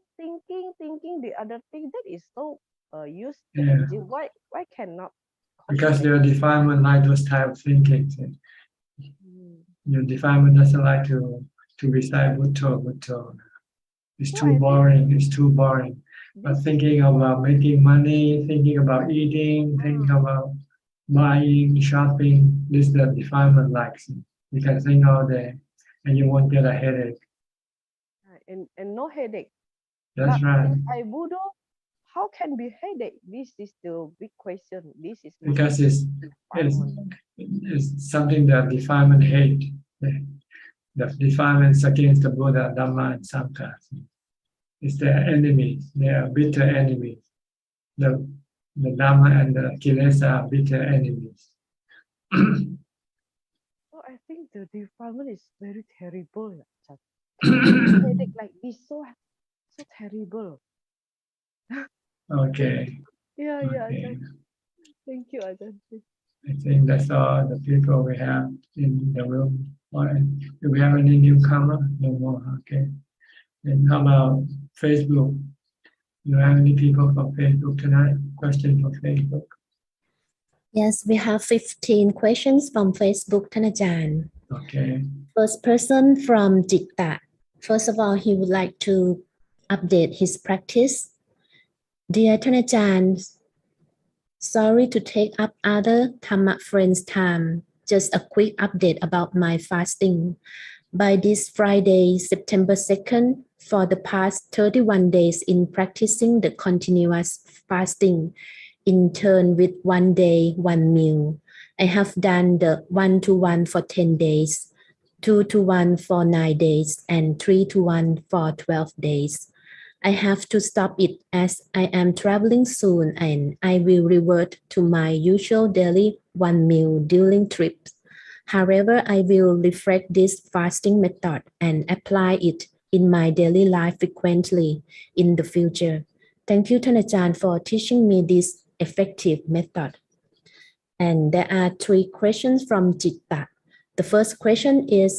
the other thing, that is so use the energy. Why cannot? Because your defilement like those type of thinking. Your defilement doesn't like to recite Buddha. It's too boring. It's too boring. But thinking about making money, thinking about eating, thinking about buying, shopping, this the defilement likes. You can think all day, and you won't get a headache. And no headache. That's right. If I Buddha, how can be headache? This is the big question. This is because it's something that defilement hate. The defilements against the Buddha, Dhamma, and Sangha. It's their enemies. They are bitter enemies. The Dhamma and the Kilesa are bitter enemies. So I think the defilement is very terrible. Headache like this, so terrible. Okay. Yeah. Okay. Thank you, Ajahn. I think that's all the people we have in the room. Do we have any newcomer? No more. Okay. And how about Facebook? Do you have any people from Facebook tonight? Question for Facebook? Yes, we have 15 questions from Facebook,ท่านอาจารย์ Okay. First person from Jitta. First of all, he would like to update his practice. Dear ท่านอาจารย์ sorry to take up other Dhamma friends' time. Just a quick update about my fasting. By this Friday, September 2nd, for the past 31 days in practicing the continuous fasting, in turn with 1 day, 1 meal. I have done the 1-to-1 for 10 days, 2-to-1 for 9 days, and 3-to-1 for 12 days. I have to stop it as I am traveling soon and I will revert to my usual daily 1 meal during trips. However, I will reflect this fasting method and apply it in my daily life frequently in the future. Thank you, ท่านอาจารย์ for teaching me this effective method. And there are 3 questions from Jitta. The first question is,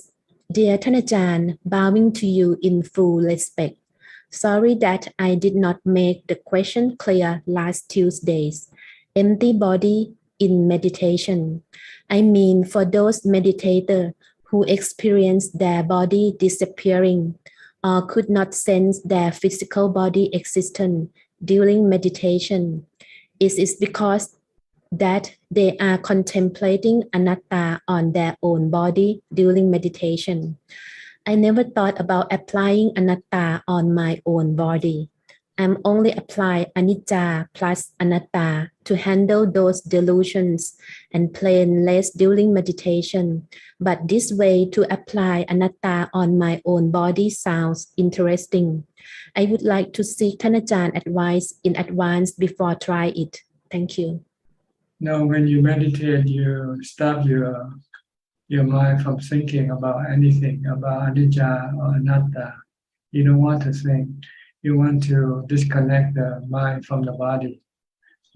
Dear ท่านอาจารย์ bowing to you in full respect. Sorry that I did not make the question clear last Tuesday's. Empty body in meditation. I mean for those meditators who experience their body disappearing or could not sense their physical body existence during meditation. It is because that they are contemplating anatta on their own body during meditation. I never thought about applying anatta on my own body. I'm only apply anicca plus anatta to handle those delusions and plain less during meditation. But this way to apply anatta on my own body sounds interesting. I would like to seek ท่านอาจารย์ advice in advance before try it. Thank you. No, when you meditate, you stop your mind from thinking about anything, about anicca or anatta. You don't want to think. You want to disconnect the mind from the body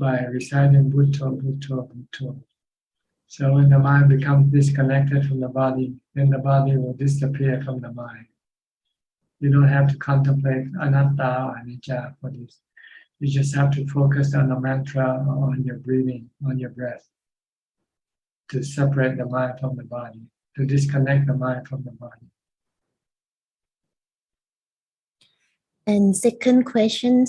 by reciting Buddha, Buddha, Buddha. So when the mind becomes disconnected from the body, then the body will disappear from the mind. You don't have to contemplate anatta or anicca for this. You just have to focus on the mantra or on your breathing, on your breath, to separate the mind from the body, to disconnect the mind from the body. And second question,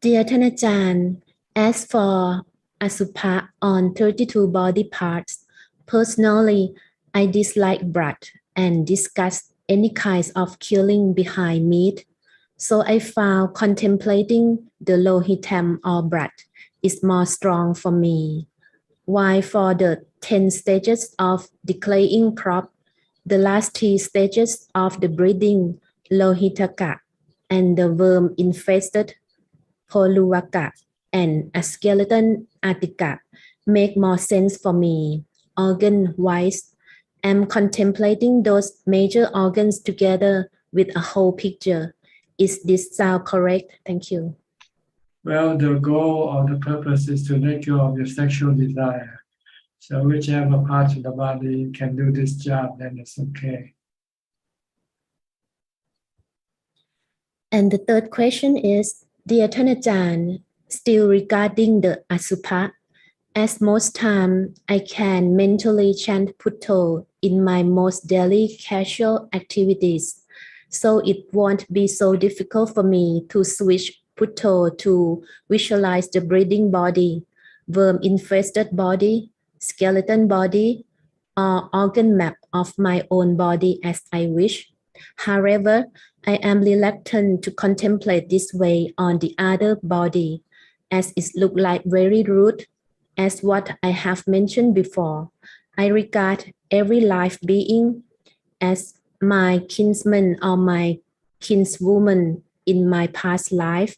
dear Thanachan, as for Asupa on 32 body parts, personally, I dislike blood and disgust any kinds of killing behind meat. So I found contemplating the lohitam or blood is more strong for me. While for the 10 stages of decaying crop, the last 3 stages of the breeding lohitaka and the worm-infested Poluwaka and a skeleton Attica make more sense for me. Organ-wise, I'm contemplating those major organs together with a whole picture. Is this sound correct? Thank you. Well, the goal or the purpose is to let go of your sexual desire. So whichever part of the body can do this job, then it's okay. And the third question is, dear Thanachan, still regarding the Asupa, as most time I can mentally chant Putto in my most daily casual activities, so it won't be so difficult for me to switch Putto to visualize the breathing body, worm-infested body, skeleton body, or organ map of my own body as I wish. However, I am reluctant to contemplate this way on the other body, as it looks like very rude, as what I have mentioned before. I regard every life being as my kinsman or my kinswoman in my past life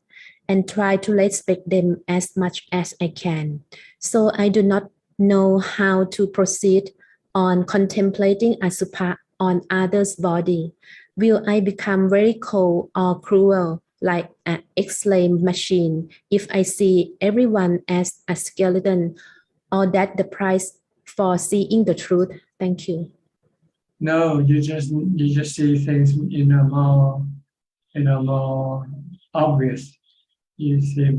and try to respect them as much as I can. So I do not know how to proceed on contemplating Asupa on others' body. Will I become very cold or cruel like an X-ray machine if I see everyone as a skeleton, or that the price for seeing the truth? Thank you. No, you just see things in a more obvious. You see,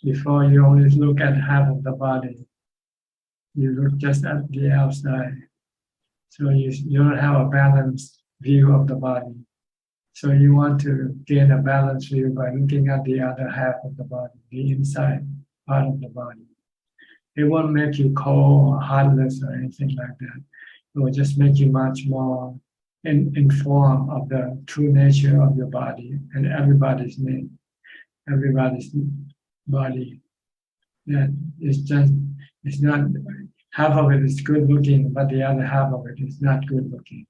before you always look at half of the body. You look just at the outside. So you don't have a balanced view of the body. So you want to gain a balanced view by looking at the other half of the body, the inside part of the body. It won't make you cold or heartless or anything like that. It will just make you much more informed of the true nature of your body and everybody's body. That it's not, half of it is good looking, but the other half of it is not good looking.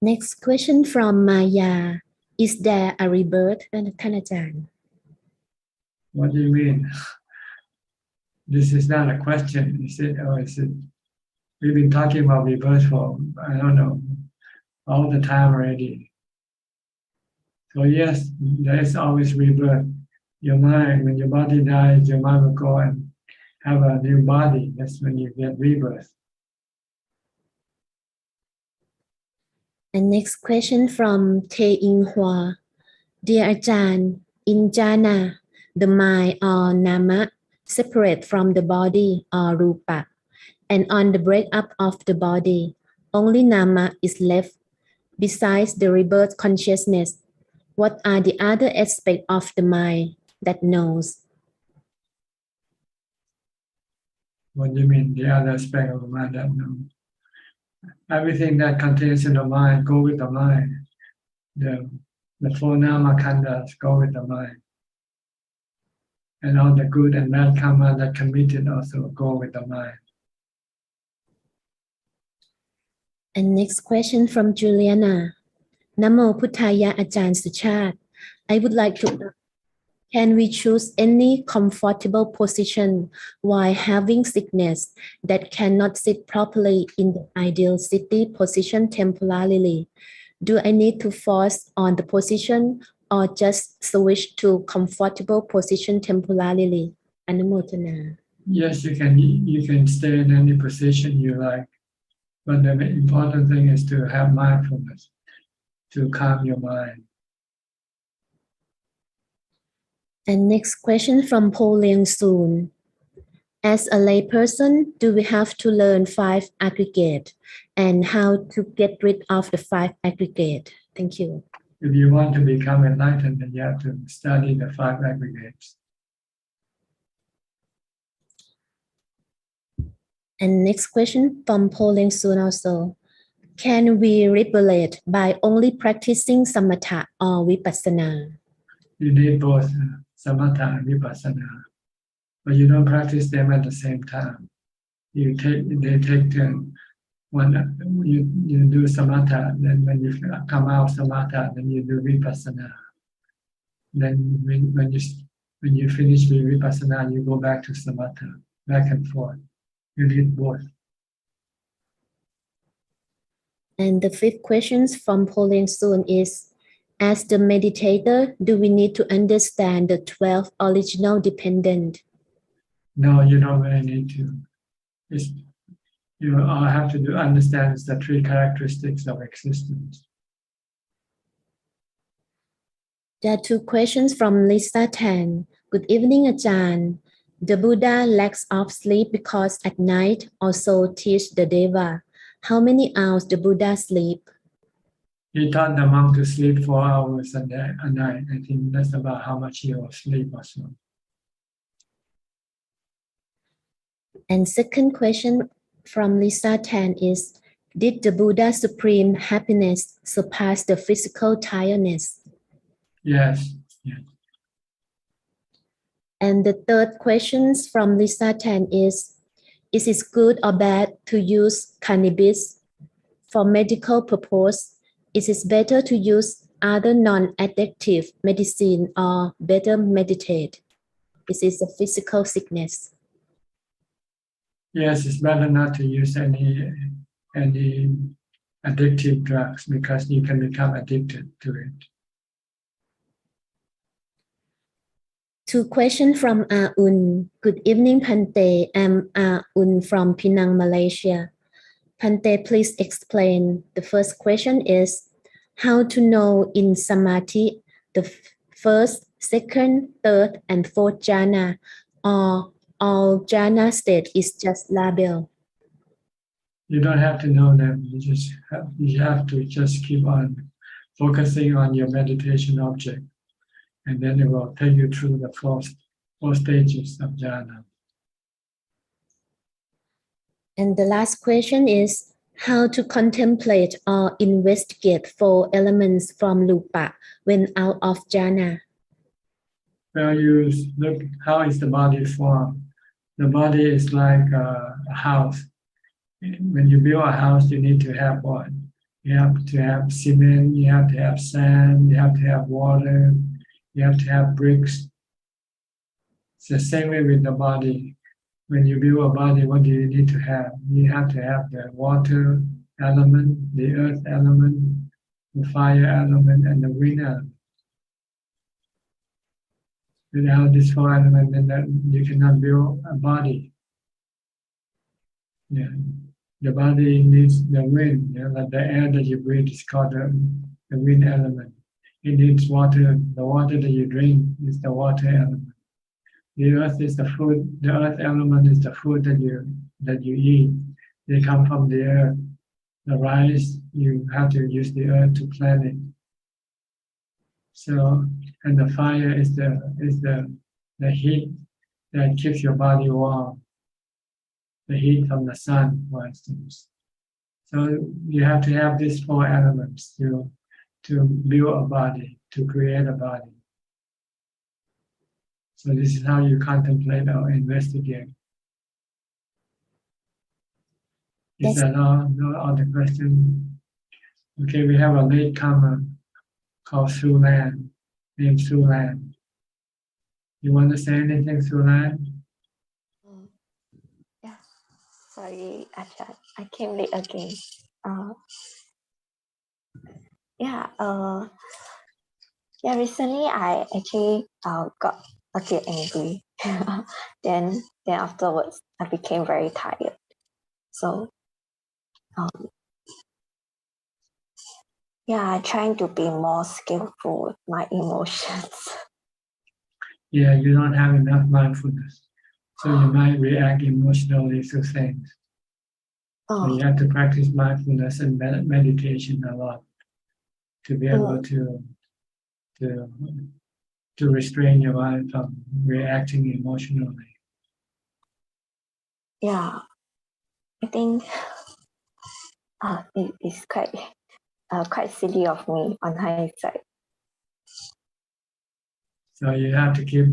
Next question from Maya. Is there a rebirth? Thanachan? What do you mean? This is not a question, is it? Or is it? We've been talking about rebirth for, I don't know, all the time already. So yes, there is always rebirth. Your mind, when your body dies, your mind will go and have a new body. That's when you get rebirth. And next question from Tae In Hua. Dear Ajahn, in jhana, the mind or nama separate from the body or rupa, and on the breakup of the body, only nama is left. Besides the rebirth consciousness, what are the other aspects of the mind that knows? What do you mean, the other aspect of the mind that knows? Everything that contains in the mind go with the mind. The four nama khandhas go with the mind. And all the good and bad karma that committed also go with the mind. And next question from Juliana. Namo Puthaya Ajaan Suchart. I would like to, can we choose any comfortable position while having sickness that cannot sit properly in the ideal sitting position temporarily? Do I need to force on the position or just switch to comfortable position temporarily? Anumodana. Yes, you can stay in any position you like, but the important thing is to have mindfulness, to calm your mind. And next question from Po Leung Soon. As a layperson, do we have to learn 5 aggregate and how to get rid of the 5 aggregate? Thank you. If you want to become enlightened, then you have to study the 5 aggregates. And next question from Pauline Soon also. Can we liberate by only practicing samatha or vipassana? You need both samatha and vipassana, but you don't practice them at the same time. They take turn. When you do samatha, then when you come out samatha, then you do vipassana. Then when you finish with vipassana, you go back to samatha, back and forth. You need both. And the 5th question from Pauline Soon is, as the meditator, do we need to understand the 12 original dependent? No, you don't really need to. You all have to understand the 3 characteristics of existence. There are 2 questions from Lisa Tan. Good evening, Ajahn. The Buddha lacks of sleep because at night also teach the Deva. How many hours the Buddha sleep? He taught the monk to sleep 4 hours a night. I think that's about how much he will sleep also. And 2nd question from Lisa Tan is, did the Buddha's supreme happiness surpass the physical tiredness? Yes. And the 3rd question from Lisa Tan is it good or bad to use cannabis for medical purpose? Is it better to use other non-addictive medicine or better meditate? Is it a physical sickness? Yes, it's better not to use any addictive drugs because you can become addicted to it. 2 questions from Un. Good evening, Pante. I'm Un from Penang, Malaysia. Pante, please explain. The first question is, how to know in Samadhi the 1st, 2nd, 3rd, and 4th jhana, or all jhana state is just label? You don't have to know them. You have to just keep on focusing on your meditation object, and then it will take you through the 4 stages of jhana. And the last question is, how to contemplate or investigate 4 elements from Lupa when out of jhana? Well, you look, how is the body formed? The body is like a house. When you build a house, you need to have what? You have to have cement, you have to have sand, you have to have water, you have to have bricks. It's the same way with the body. When you build a body, what do you need to have? You have to have the water element, the earth element, the fire element, and the wind element. Without this 4 elements, then you cannot build a body. Yeah. The body needs the wind, like the air that you breathe is called the wind element. It needs water. The water that you drink is the water element. The earth is the food. The earth element is the food that you eat. They come from the earth. The rice, you have to use the earth to plant it. So, and the fire is the heat that keeps your body warm. The heat from the sun, for instance. So you have to have these 4 elements to build a body, to create a body. So this is how you contemplate or investigate. Is that all the question? Okay, we have a latecomer called Sulan, named Sulan. You want to say anything, Sulan? Yeah, sorry, Ajahn. I came late again. Recently I actually got a bit angry. then afterwards I became very tired. So I'm trying to be more skillful with my emotions. Yeah, you don't have enough mindfulness. So you might react emotionally to things. So you have to practice mindfulness and meditation a lot. to be able to restrain your mind from reacting emotionally. Yeah, I think it's quite silly of me on hindsight. So you have to keep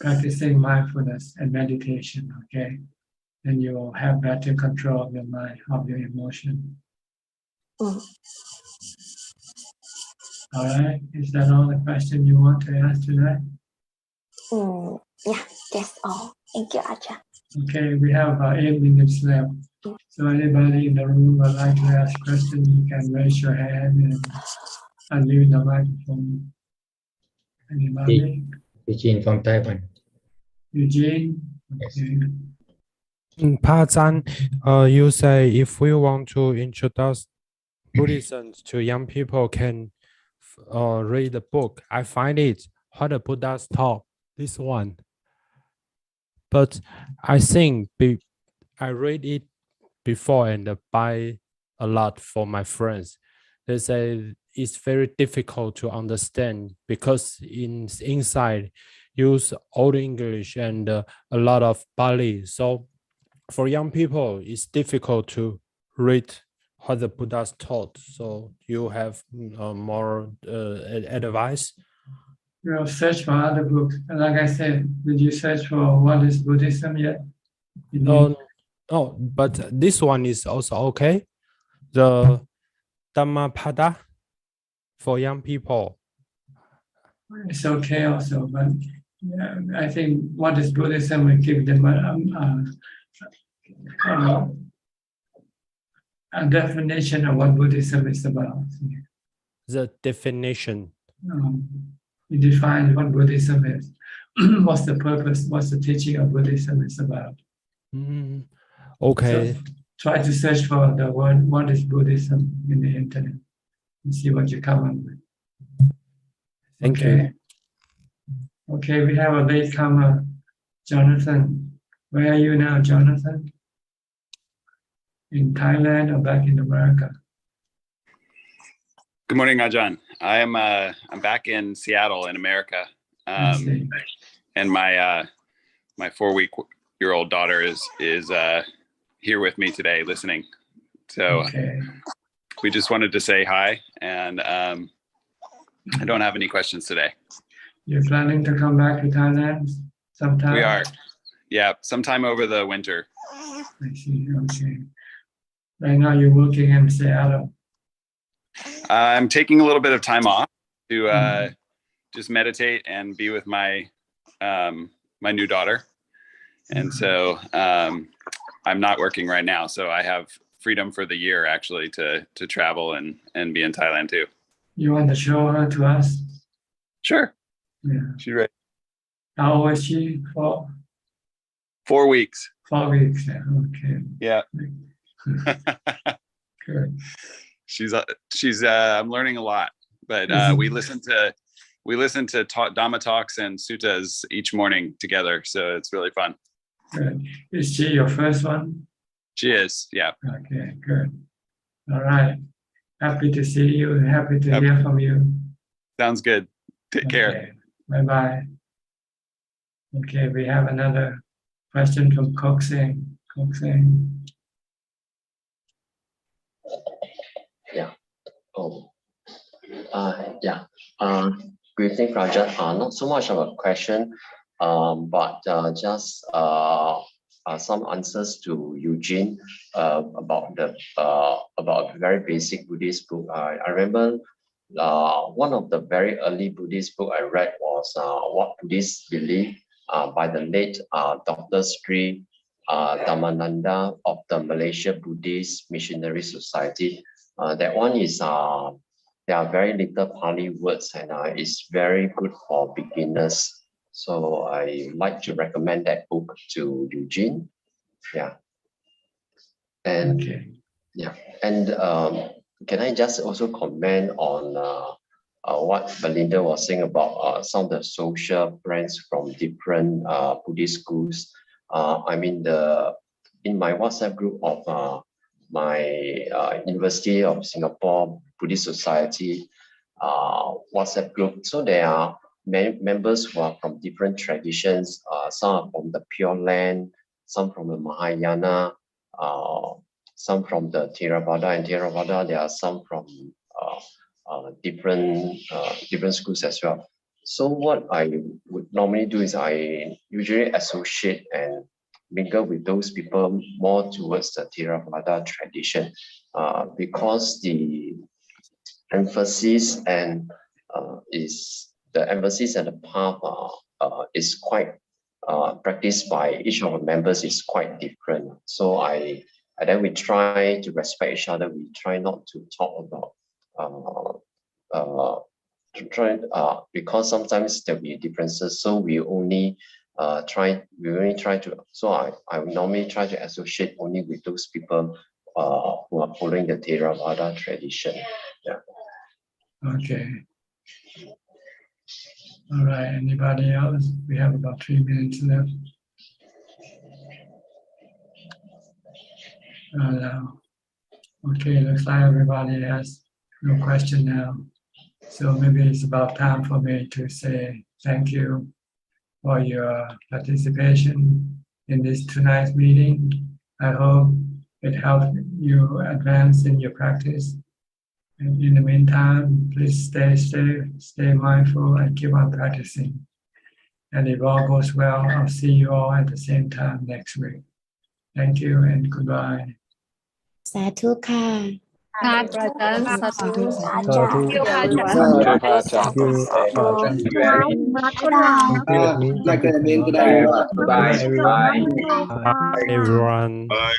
practicing mindfulness and meditation, okay? And you will have better control of your mind, of your emotion. Mm. All right, is that all the question you want to ask today? Yeah, that's all. Thank you, Ajahn. Okay, we have about 8 minutes left. So anybody in the room would like to ask questions, you can raise your hand and unmute the microphone. Anybody? Eugene from Taiwan. Eugene? Okay. Pa Ajahn, you say if we want to introduce Buddhism to young people, can read the book. I find it How the Buddhas Talk, this one. But I think I read it before and buy a lot for my friends. They say it's very difficult to understand because inside use Old English and a lot of Pali. So for young people, it's difficult to read what the Buddhas taught. So you have more advice? We'll search for other books. And like I said, did you search for what is Buddhism yet? No, but this one is also okay. The Dhammapada for young people. It's okay also, but yeah, I think what is Buddhism will give them a definition of what Buddhism is about. The definition. You define what Buddhism is. What's the purpose? What's the teaching of Buddhism is about? Okay. So try to search for the word, what is Buddhism in the internet and see what you come up with. Thank you. Okay, we have a latecomer, Jonathan. Where are you now, Jonathan? In Thailand or back in America? Good morning, Ajahn. I'm back in Seattle in America, and my 4-week-old daughter is here with me today, listening. So we just wanted to say hi, and I don't have any questions today. You're planning to come back to Thailand sometime? We are, yeah, sometime over the winter. I see. Okay. Right now you're working in Seattle. I'm taking a little bit of time off to just meditate and be with my my new daughter, and so I'm not working right now. So I have freedom for the year actually to travel and be in Thailand too. You want to show her to us? Sure. Yeah. She's ready. How old is she? 4 weeks. 4 weeks. Yeah. Okay. Yeah. Good. She's I'm learning a lot, but we listen to Dhammatalks and suttas each morning together, so it's really fun. Good. Is she your first one? She is, yeah. Okay, good. All right. Happy to see you and happy to hear from you. Sounds good. Take care. Bye-bye. Okay, we have another question from Kokseng. Kokseng. Yeah. Oh. Yeah. Good evening, Rajat. Not so much of a question, but just some answers to Eugene about a very basic Buddhist book. I remember one of the very early Buddhist book I read was What Buddhists Believe by the late Dr. Sri Dhammananda of the Malaysia Buddhist Missionary Society. That one is there are very little Pali words and it's very good for beginners. So I like to recommend that book to Eugene. Yeah. And yeah. And can I just also comment on what Belinda was saying about some of the social brands from different Buddhist schools? I mean, in my WhatsApp group of my University of Singapore Buddhist Society WhatsApp group. So there are members who are from different traditions. Some are from the Pure Land, some from the Mahayana, some from the Theravada. And Theravada, there are some from different schools as well. So what I would normally do is I usually associate and mingle with those people more towards the Theravada tradition, because the emphasis and the path is quite practiced by each of the members is quite different. So and then we try to respect each other. We try not to talk about because sometimes there'll be differences. So we only try to. So I would normally try to associate only with those people who are following the Theravada tradition. Yeah. Okay. All right. Anybody else? We have about 3 minutes left. No. Okay, looks like everybody has no question now. So maybe it's about time for me to say thank you for your participation in this tonight's meeting. I hope it helped you advance in your practice. And in the meantime, please stay safe, stay mindful, and keep on practicing. And if all goes well, I'll see you all at the same time next week. Thank you and goodbye. สาธุค่ะ Sadhu. Thank you, Ajahn. Thank you, Ajahn. Thank you, Admin. Thank you, admin. Thank you, Bye. Bye. Bye, everyone. Bye, everyone. Bye.